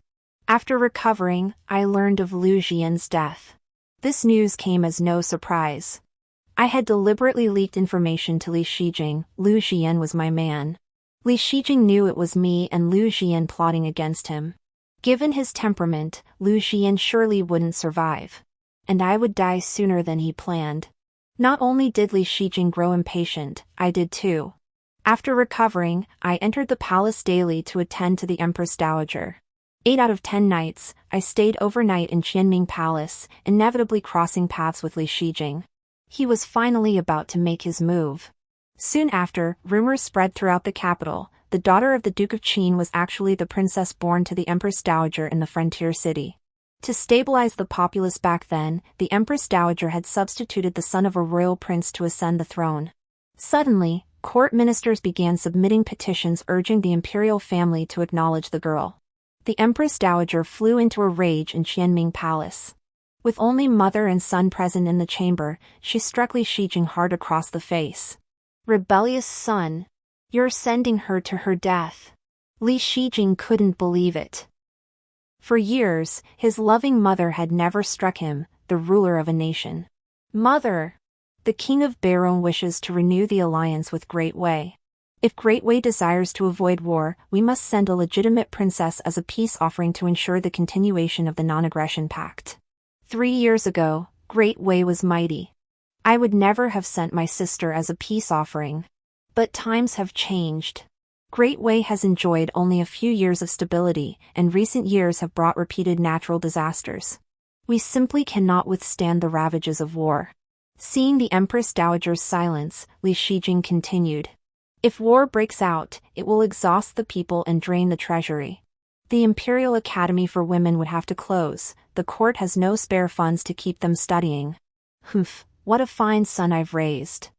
After recovering, I learned of Lu Zhiyan's death. This news came as no surprise. I had deliberately leaked information to Li Shijing. Lu Zhiyan was my man. Li Shijing knew it was me and Lu Zhiyan plotting against him. Given his temperament, Lu Zhiyan surely wouldn't survive. And I would die sooner than he planned. Not only did Li Shijing grow impatient, I did too. After recovering, I entered the palace daily to attend to the Empress Dowager. 8 out of 10 nights, I stayed overnight in Qianming Palace, inevitably crossing paths with Li Shijing. He was finally about to make his move. Soon after, rumors spread throughout the capital. The daughter of the Duke of Qin was actually the princess born to the Empress Dowager in the frontier city. To stabilize the populace back then, the Empress Dowager had substituted the son of a royal prince to ascend the throne. Suddenly, court ministers began submitting petitions urging the imperial family to acknowledge the girl. The Empress Dowager flew into a rage in Qianming Palace. With only mother and son present in the chamber, she struck Li Shijing hard across the face. Rebellious son! You're sending her to her death. Li Shijing couldn't believe it. For years, his loving mother had never struck him, the ruler of a nation. Mother! The king of Beirong wishes to renew the alliance with Great Wei. If Great Wei desires to avoid war, we must send a legitimate princess as a peace offering to ensure the continuation of the non-aggression pact. 3 years ago, Great Wei was mighty. I would never have sent my sister as a peace offering. But times have changed. Great Wei has enjoyed only a few years of stability, and recent years have brought repeated natural disasters. We simply cannot withstand the ravages of war. Seeing the Empress Dowager's silence, Li Shijing continued. If war breaks out, it will exhaust the people and drain the treasury. The Imperial Academy for Women would have to close. The court has no spare funds to keep them studying. Humph, what a fine son I've raised.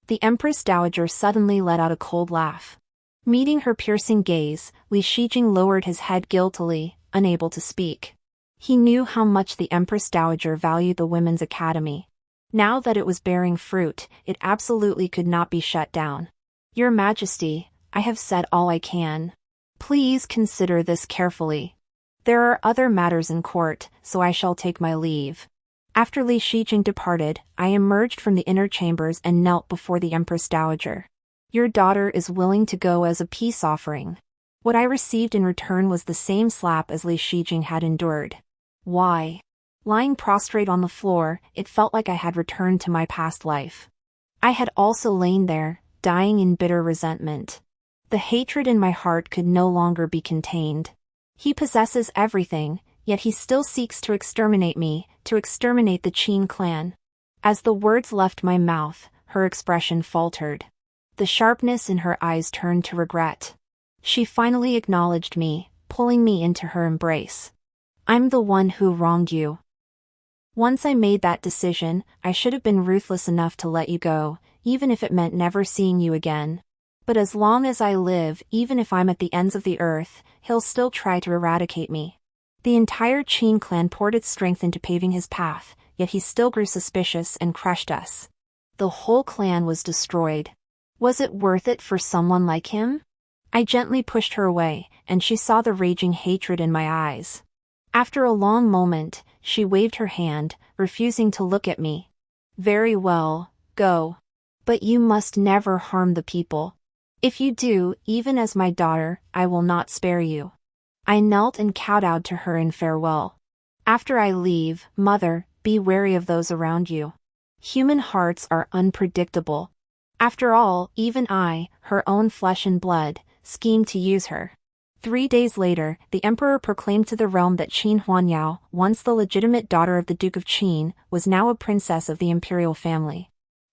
The Empress Dowager suddenly let out a cold laugh. Meeting her piercing gaze, Li Shijing lowered his head guiltily, unable to speak. He knew how much the Empress Dowager valued the Women's Academy. Now that it was bearing fruit, it absolutely could not be shut down. Your Majesty, I have said all I can. Please consider this carefully. There are other matters in court, so I shall take my leave. After Li Shijing departed, I emerged from the inner chambers and knelt before the Empress Dowager. Your daughter is willing to go as a peace offering. What I received in return was the same slap as Li Shijing had endured. Why? Lying prostrate on the floor, it felt like I had returned to my past life. I had also lain there, dying in bitter resentment. The hatred in my heart could no longer be contained. He possesses everything, yet he still seeks to exterminate me, to exterminate the Qin clan. As the words left my mouth, her expression faltered. The sharpness in her eyes turned to regret. She finally acknowledged me, pulling me into her embrace. I'm the one who wronged you. Once I made that decision, I should have been ruthless enough to let you go, even if it meant never seeing you again. But as long as I live, even if I'm at the ends of the earth, he'll still try to eradicate me. The entire Qin clan poured its strength into paving his path, yet he still grew suspicious and crushed us. The whole clan was destroyed. Was it worth it for someone like him? I gently pushed her away, and she saw the raging hatred in my eyes. After a long moment, she waved her hand, refusing to look at me. Very well, go. But you must never harm the people. If you do, even as my daughter, I will not spare you. I knelt and kowtowed to her in farewell. After I leave, mother, be wary of those around you. Human hearts are unpredictable. After all, even I, her own flesh and blood, schemed to use her. 3 days later, the emperor proclaimed to the realm that Qin Huanyao, once the legitimate daughter of the Duke of Qin, was now a princess of the imperial family.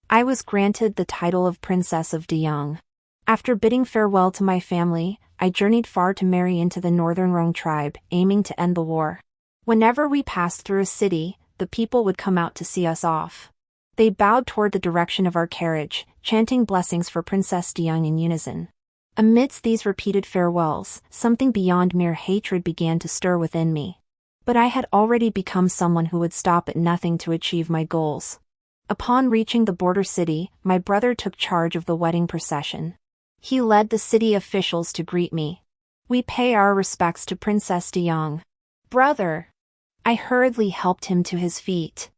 I was granted the title of Princess of Deyang. After bidding farewell to my family, I journeyed far to marry into the Northern Rong tribe, aiming to end the war. Whenever we passed through a city, the people would come out to see us off. They bowed toward the direction of our carriage, chanting blessings for Princess Deyang in unison. Amidst these repeated farewells, something beyond mere hatred began to stir within me. But I had already become someone who would stop at nothing to achieve my goals. Upon reaching the border city, my brother took charge of the wedding procession. He led the city officials to greet me. We pay our respects to Princess Deyang. Brother! I hurriedly helped him to his feet.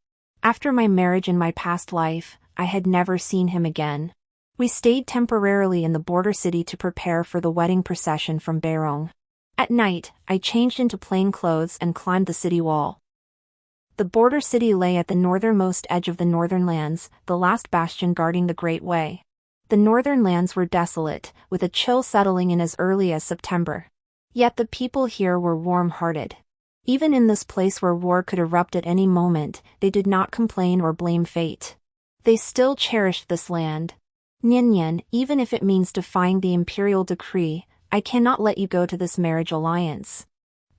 After my marriage in my past life, I had never seen him again. We stayed temporarily in the border city to prepare for the wedding procession from Beirong. At night, I changed into plain clothes and climbed the city wall. The border city lay at the northernmost edge of the northern lands, the last bastion guarding the Great Way. The northern lands were desolate, with a chill settling in as early as September. Yet the people here were warm-hearted. Even in this place where war could erupt at any moment, they did not complain or blame fate. They still cherished this land. Nyan, even if it means defying the imperial decree, I cannot let you go to this marriage alliance.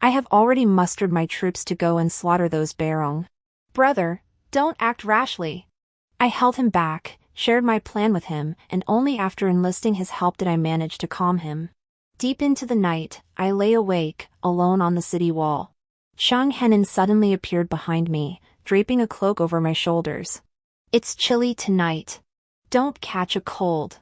I have already mustered my troops to go and slaughter those Beirong. Brother, don't act rashly. I held him back, shared my plan with him, and only after enlisting his help did I manage to calm him. Deep into the night, I lay awake, alone on the city wall. Shang Henan suddenly appeared behind me, draping a cloak over my shoulders. It's chilly tonight. Don't catch a cold.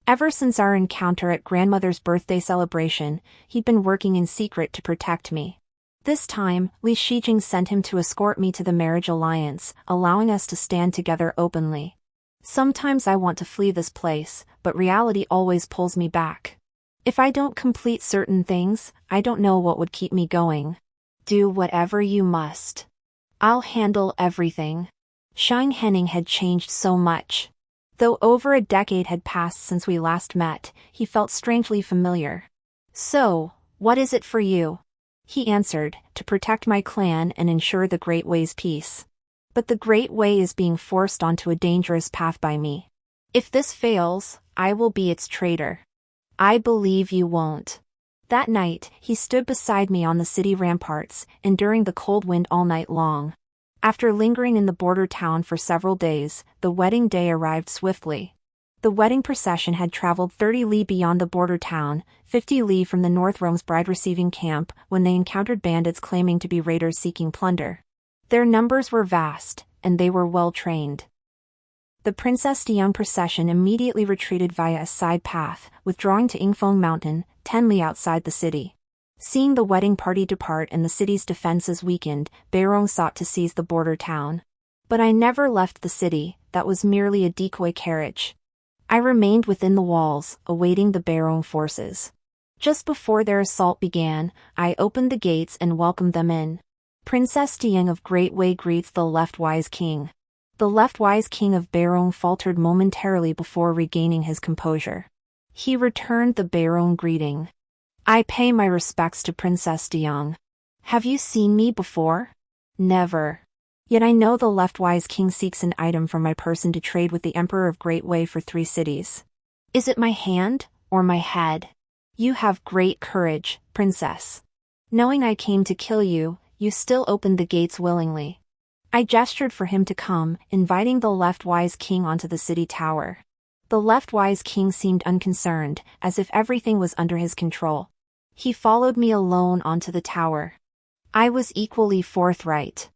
Ever since our encounter at grandmother's birthday celebration, he'd been working in secret to protect me. This time, Li Shijing sent him to escort me to the marriage alliance, allowing us to stand together openly. Sometimes I want to flee this place, but reality always pulls me back. If I don't complete certain things, I don't know what would keep me going. Do whatever you must. I'll handle everything. Shang Henning had changed so much. Though over a decade had passed since we last met, he felt strangely familiar. So, what is it for you? He answered, to protect my clan and ensure the Great Way's peace. But the Great Way is being forced onto a dangerous path by me. If this fails, I will be its traitor. I believe you won't. That night, he stood beside me on the city ramparts, enduring the cold wind all night long. After lingering in the border town for several days, the wedding day arrived swiftly. The wedding procession had traveled 30 li beyond the border town, 50 li from the North Rome's bride-receiving camp, when they encountered bandits claiming to be raiders seeking plunder. Their numbers were vast, and they were well-trained. The Princess Deyang procession immediately retreated via a side path, withdrawing to Yingfeng Mountain, 10 li outside the city. Seeing the wedding party depart and the city's defenses weakened, Beirong sought to seize the border town. But I never left the city, that was merely a decoy carriage. I remained within the walls, awaiting the Beirong forces. Just before their assault began, I opened the gates and welcomed them in. Princess Deyang of Great Way greets the left-wise king. The left-wise king of Beirong faltered momentarily before regaining his composure. He returned the Beirong greeting. I pay my respects to Princess Deyang. Have you seen me before? Never. Yet I know the left-wise king seeks an item from my person to trade with the Emperor of Great Way for 3 cities. Is it my hand, or my head? You have great courage, princess. Knowing I came to kill you, you still opened the gates willingly. I gestured for him to come, inviting the left-wise king onto the city tower. The left-wise king seemed unconcerned, as if everything was under his control. He followed me alone onto the tower. I was equally forthright.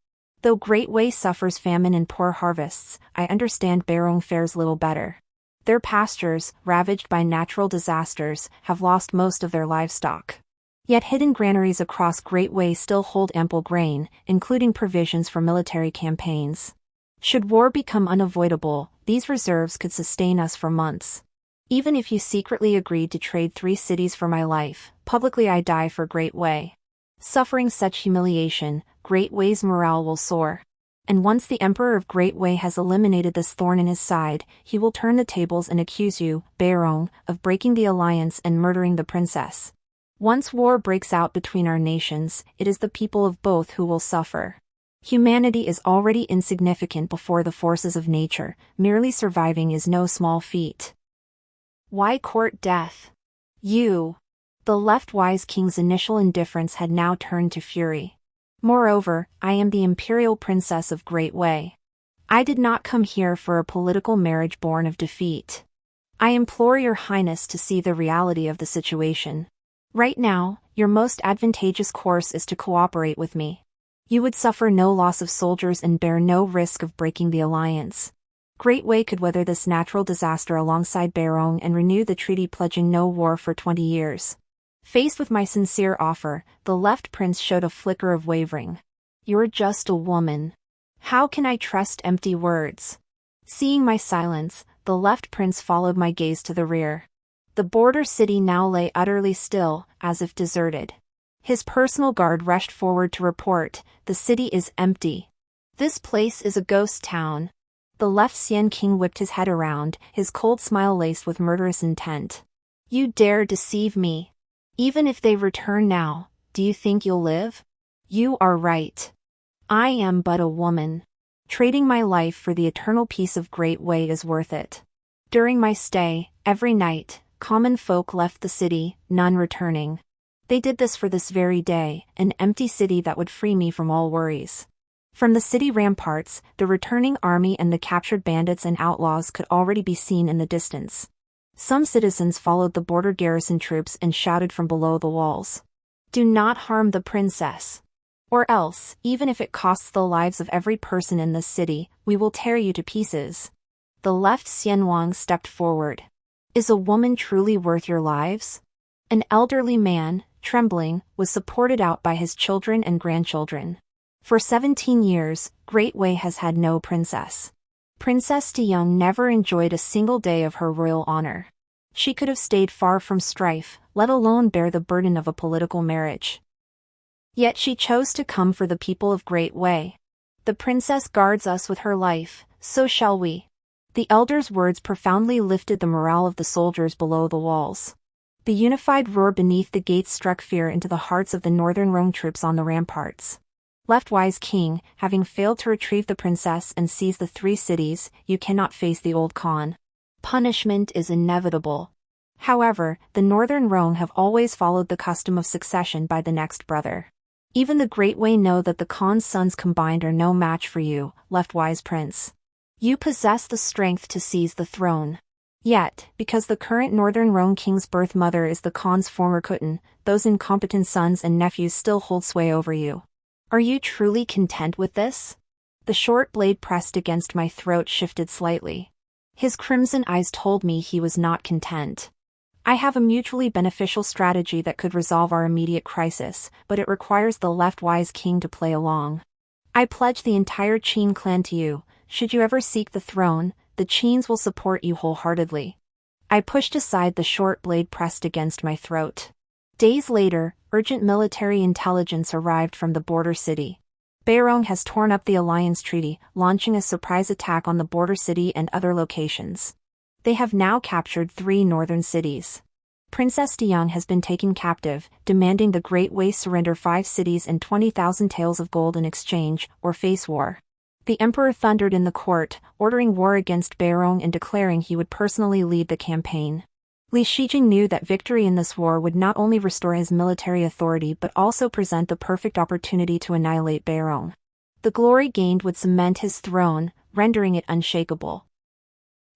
Though Great Way suffers famine and poor harvests, I understand Beirong fares little better. Their pastures, ravaged by natural disasters, have lost most of their livestock. Yet hidden granaries across Great Way still hold ample grain, including provisions for military campaigns. Should war become unavoidable, these reserves could sustain us for months. Even if you secretly agreed to trade 3 cities for my life, publicly I die for Great Way. Suffering such humiliation, Great Wei's morale will soar. And once the Emperor of Great Wei has eliminated this thorn in his side, he will turn the tables and accuse you, Beirong, of breaking the alliance and murdering the princess. Once war breaks out between our nations, it is the people of both who will suffer. Humanity is already insignificant before the forces of nature, merely surviving is no small feat. Why court death? You. The left-wise king's initial indifference had now turned to fury. Moreover, I am the imperial princess of Great Wei. I did not come here for a political marriage born of defeat. I implore your highness to see the reality of the situation. Right now, your most advantageous course is to cooperate with me. You would suffer no loss of soldiers and bear no risk of breaking the alliance. Great Wei could weather this natural disaster alongside Beirong and renew the treaty pledging no war for 20 years. Faced with my sincere offer, the left prince showed a flicker of wavering. You're just a woman. How can I trust empty words? Seeing my silence, the left prince followed my gaze to the rear. The border city now lay utterly still, as if deserted. His personal guard rushed forward to report, the city is empty. This place is a ghost town. The left Xian king whipped his head around, his cold smile laced with murderous intent. You dare deceive me. Even if they return now, do you think you'll live? You are right. I am but a woman. Trading my life for the eternal peace of Great Wei is worth it. During my stay, every night, common folk left the city, none returning. They did this for this very day, an empty city that would free me from all worries. From the city ramparts, the returning army and the captured bandits and outlaws could already be seen in the distance. Some citizens followed the border garrison troops and shouted from below the walls. Do not harm the princess. Or else, even if it costs the lives of every person in this city, we will tear you to pieces. The left Xianwang stepped forward. Is a woman truly worth your lives? An elderly man, trembling, was supported out by his children and grandchildren. For 17 years, Great Wei has had no princess. Princess Diyang never enjoyed a single day of her royal honor. She could have stayed far from strife, let alone bear the burden of a political marriage. Yet she chose to come for the people of Great Wei. The princess guards us with her life, so shall we. The elder's words profoundly lifted the morale of the soldiers below the walls. The unified roar beneath the gates struck fear into the hearts of the northern Rong troops on the ramparts. Left-wise king, having failed to retrieve the princess and seize the 3 cities, you cannot face the old Khan. Punishment is inevitable. However, the northern Rong have always followed the custom of succession by the next brother. Even the Great Wei know that the Khan's sons combined are no match for you, left-wise prince. You possess the strength to seize the throne. Yet, because the current northern Rong king's birth mother is the Khan's former Khuten, those incompetent sons and nephews still hold sway over you. Are you truly content with this? The short blade pressed against my throat shifted slightly. His crimson eyes told me he was not content. I have a mutually beneficial strategy that could resolve our immediate crisis, but it requires the left-wise king to play along. I pledge the entire Qin clan to you. Should you ever seek the throne, the Qins will support you wholeheartedly. I pushed aside the short blade pressed against my throat. Days later, urgent military intelligence arrived from the border city. Beirong has torn up the alliance treaty, launching a surprise attack on the border city and other locations. They have now captured 3 northern cities. Princess Diyang has been taken captive, demanding the Great Wei surrender 5 cities and 20,000 taels of gold in exchange, or face war. The emperor thundered in the court, ordering war against Beirong and declaring he would personally lead the campaign. Li Shijing knew that victory in this war would not only restore his military authority but also present the perfect opportunity to annihilate Beirong. The glory gained would cement his throne, rendering it unshakable.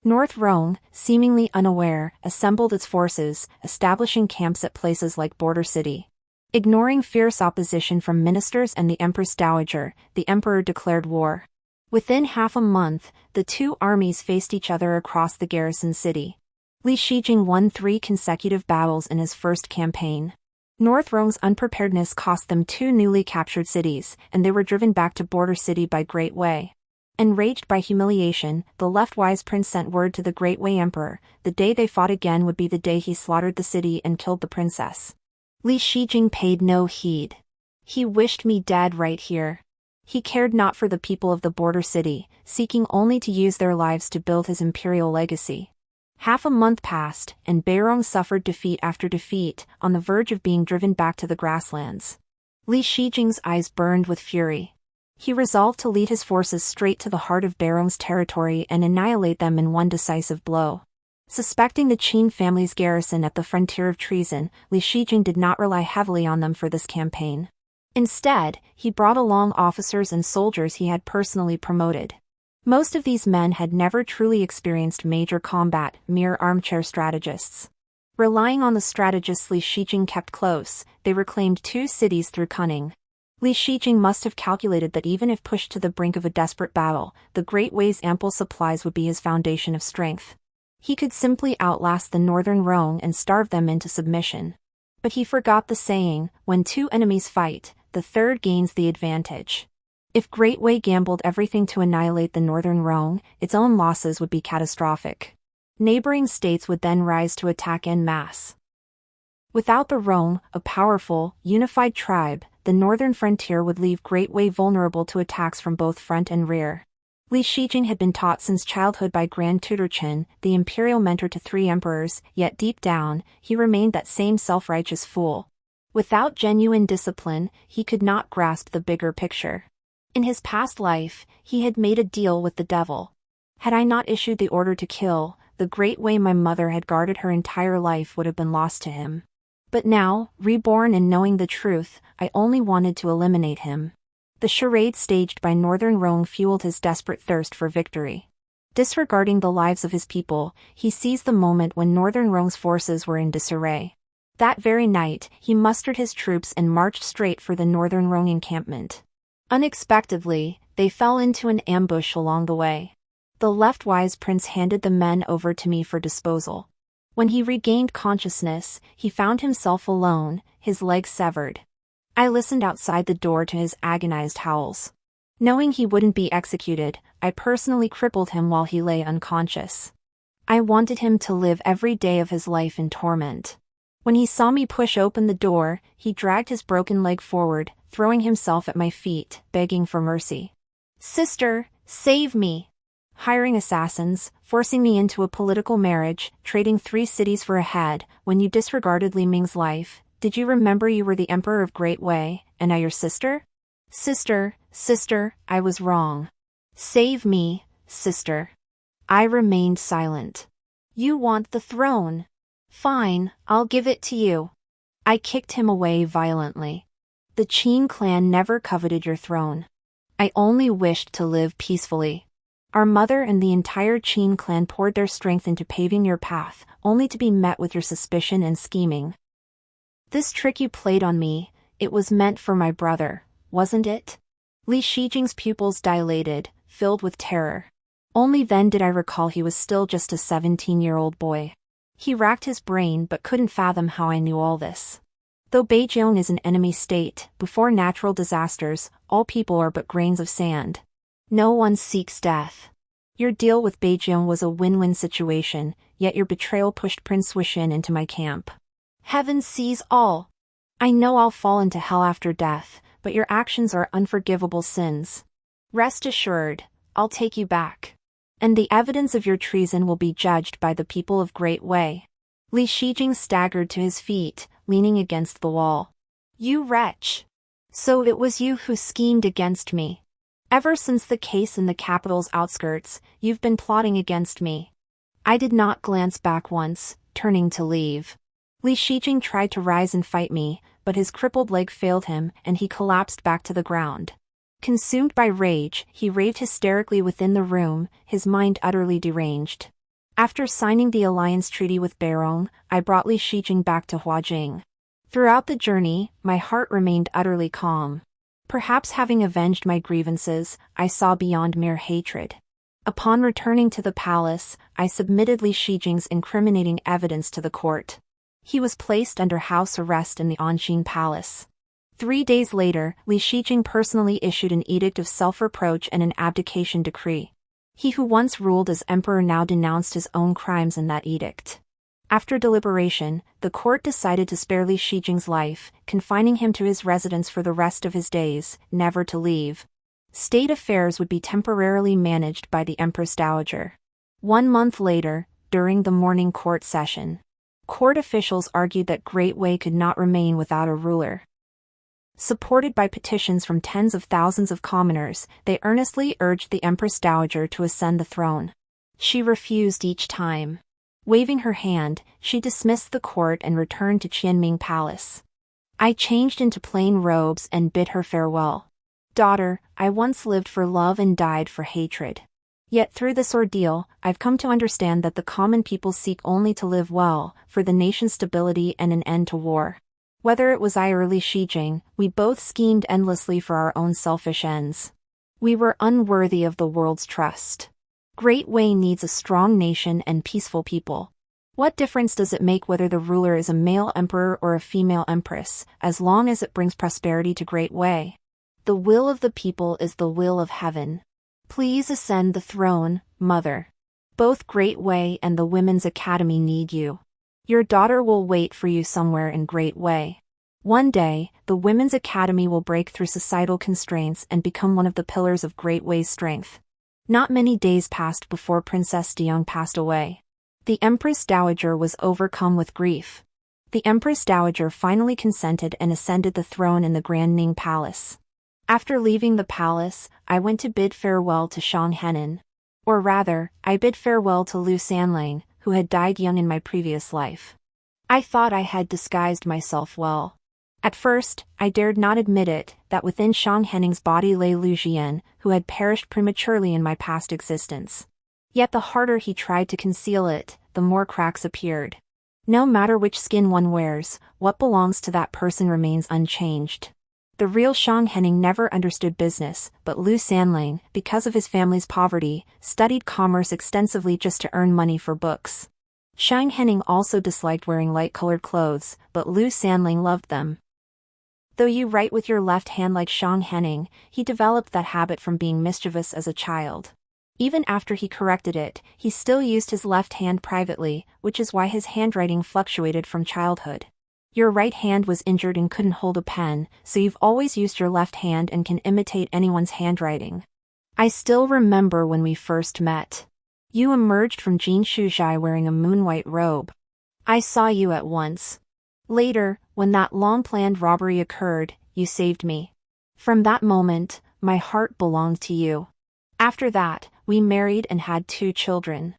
North Rong, seemingly unaware, assembled its forces, establishing camps at places like Border City. Ignoring fierce opposition from ministers and the Empress Dowager, the emperor declared war. Within half a month, the 2 armies faced each other across the garrison city. Li Shijing won 3 consecutive battles in his first campaign. North Rong's unpreparedness cost them 2 newly captured cities, and they were driven back to Border City by Great Wei. Enraged by humiliation, the left-wise prince sent word to the Great Wei emperor, the day they fought again would be the day he slaughtered the city and killed the princess. Li Shijing paid no heed. He wished me dead right here. He cared not for the people of the border city, seeking only to use their lives to build his imperial legacy. Half a month passed, and Beirong suffered defeat after defeat, on the verge of being driven back to the grasslands. Li Shijing's eyes burned with fury. He resolved to lead his forces straight to the heart of Beirong's territory and annihilate them in one decisive blow. Suspecting the Qin family's garrison at the frontier of treason, Li Shijing did not rely heavily on them for this campaign. Instead, he brought along officers and soldiers he had personally promoted. Most of these men had never truly experienced major combat, mere armchair strategists. Relying on the strategists Li Shijing kept close, they reclaimed 2 cities through cunning. Li Shijing must have calculated that even if pushed to the brink of a desperate battle, the Great Way's ample supplies would be his foundation of strength. He could simply outlast the Northern Rong and starve them into submission. But he forgot the saying, when 2 enemies fight, the third gains the advantage. If Great Wei gambled everything to annihilate the Northern Rong, its own losses would be catastrophic. Neighboring states would then rise to attack en masse. Without the Rong, a powerful, unified tribe, the northern frontier would leave Great Wei vulnerable to attacks from both front and rear. Li Shijing had been taught since childhood by Grand Tutor Qin, the imperial mentor to 3 emperors, yet deep down, he remained that same self-righteous fool. Without genuine discipline, he could not grasp the bigger picture. In his past life, he had made a deal with the devil. Had I not issued the order to kill, the Great Way my mother had guarded her entire life would have been lost to him. But now, reborn and knowing the truth, I only wanted to eliminate him. The charade staged by Northern Rong fueled his desperate thirst for victory. Disregarding the lives of his people, he seized the moment when Northern Rong's forces were in disarray. That very night, he mustered his troops and marched straight for the Northern Rong encampment. Unexpectedly, they fell into an ambush along the way. The leftwise prince handed the men over to me for disposal. When he regained consciousness, he found himself alone, his legs severed. I listened outside the door to his agonized howls. Knowing he wouldn't be executed, I personally crippled him while he lay unconscious. I wanted him to live every day of his life in torment. When he saw me push open the door, he dragged his broken leg forward, throwing himself at my feet, begging for mercy. "Sister, save me!" Hiring assassins, forcing me into a political marriage, trading 3 cities for a head. When you disregarded Li Ming's life, did you remember you were the emperor of Great Wei, and now your sister? Sister, I was wrong. Save me, sister. I remained silent. You want the throne? Fine, I'll give it to you. I kicked him away violently. The Qin clan never coveted your throne. I only wished to live peacefully. Our mother and the entire Qin clan poured their strength into paving your path, only to be met with your suspicion and scheming. This trick you played on me, it was meant for my brother, wasn't it? Li Shijing's pupils dilated, filled with terror. Only then did I recall he was still just a 17-year-old boy. He racked his brain but couldn't fathom how I knew all this. Though Beijing is an enemy state, before natural disasters, all people are but grains of sand. No one seeks death. Your deal with Beijing was a win-win situation, yet your betrayal pushed Prince Wuxian into my camp. Heaven sees all. I know I'll fall into hell after death, but your actions are unforgivable sins. Rest assured, I'll take you back. And the evidence of your treason will be judged by the people of Great Wei. Li Shijing staggered to his feet, leaning against the wall. You wretch! So it was you who schemed against me. Ever since the case in the capital's outskirts, you've been plotting against me. I did not glance back once, turning to leave. Li Shijing tried to rise and fight me, but his crippled leg failed him and he collapsed back to the ground. Consumed by rage, he raved hysterically within the room, his mind utterly deranged. After signing the alliance treaty with Beirong, I brought Li Shijing back to Huajing. Throughout the journey, my heart remained utterly calm. Perhaps having avenged my grievances, I saw beyond mere hatred. Upon returning to the palace, I submitted Li Shijing's incriminating evidence to the court. He was placed under house arrest in the Anxin Palace. 3 days later, Li Shijing personally issued an edict of self-reproach and an abdication decree. He who once ruled as emperor now denounced his own crimes in that edict. After deliberation, the court decided to spare Li Shijing's life, confining him to his residence for the rest of his days, never to leave. State affairs would be temporarily managed by the Empress Dowager. 1 month later, during the morning court session, court officials argued that Great Wei could not remain without a ruler. Supported by petitions from tens of thousands of commoners, they earnestly urged the Empress Dowager to ascend the throne. She refused each time. Waving her hand, she dismissed the court and returned to Qianming Palace. I changed into plain robes and bid her farewell. Daughter, I once lived for love and died for hatred. Yet through this ordeal, I've come to understand that the common people seek only to live well, for the nation's stability and an end to war. Whether it was I or Li Shijing, we both schemed endlessly for our own selfish ends. We were unworthy of the world's trust. Great Wei needs a strong nation and peaceful people. What difference does it make whether the ruler is a male emperor or a female empress, as long as it brings prosperity to Great Wei? The will of the people is the will of heaven. Please ascend the throne, mother. Both Great Wei and the Women's Academy need you. Your daughter will wait for you somewhere in Great Wei. One day, the Women's Academy will break through societal constraints and become one of the pillars of Great Wei's strength. Not many days passed before Princess Diyang passed away. The Empress Dowager was overcome with grief. The Empress Dowager finally consented and ascended the throne in the Grand Ning Palace. After leaving the palace, I went to bid farewell to Shang Henan. Or rather, I bid farewell to Lu Sanlang, who had died young in my previous life. I thought I had disguised myself well. At first, I dared not admit it, that within Shang Hening's body lay Lu Zhiyan, who had perished prematurely in my past existence. Yet the harder he tried to conceal it, the more cracks appeared. No matter which skin one wears, what belongs to that person remains unchanged. The real Shang Hening never understood business, but Lu Sanlang, because of his family's poverty, studied commerce extensively just to earn money for books. Shang Hening also disliked wearing light-colored clothes, but Lu Sanlang loved them. Though you write with your left hand like Shang Hening, he developed that habit from being mischievous as a child. Even after he corrected it, he still used his left hand privately, which is why his handwriting fluctuated from childhood. Your right hand was injured and couldn't hold a pen, so you've always used your left hand and can imitate anyone's handwriting. I still remember when we first met. You emerged from Jin Shuzhai wearing a moon-white robe. I saw you at once. Later, when that long-planned robbery occurred, you saved me. From that moment, my heart belonged to you. After that, we married and had 2 children.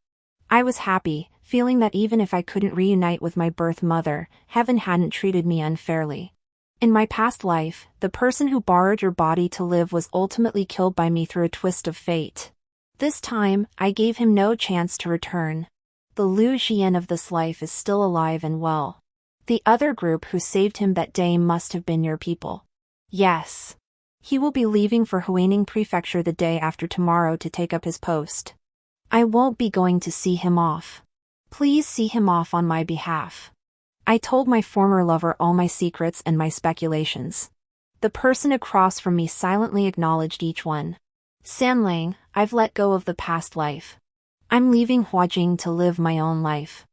I was happy, feeling that even if I couldn't reunite with my birth mother, heaven hadn't treated me unfairly. In my past life, the person who borrowed your body to live was ultimately killed by me through a twist of fate. This time, I gave him no chance to return. The Lu Zhiyan of this life is still alive and well. The other group who saved him that day must have been your people. Yes. He will be leaving for Huaining Prefecture the day after tomorrow to take up his post. I won't be going to see him off. Please see him off on my behalf. I told my former lover all my secrets and my speculations. The person across from me silently acknowledged each one. Sanlang, I've let go of the past life. I'm leaving Huajing to live my own life.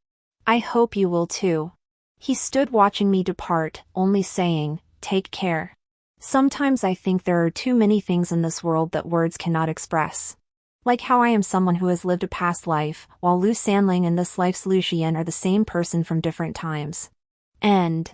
I hope you will too. He stood watching me depart, only saying, "Take care." Sometimes I think there are too many things in this world that words cannot express. Like how I am someone who has lived a past life, while Lu Sanlang and this life's Lu Zhiyan are the same person from different times. End.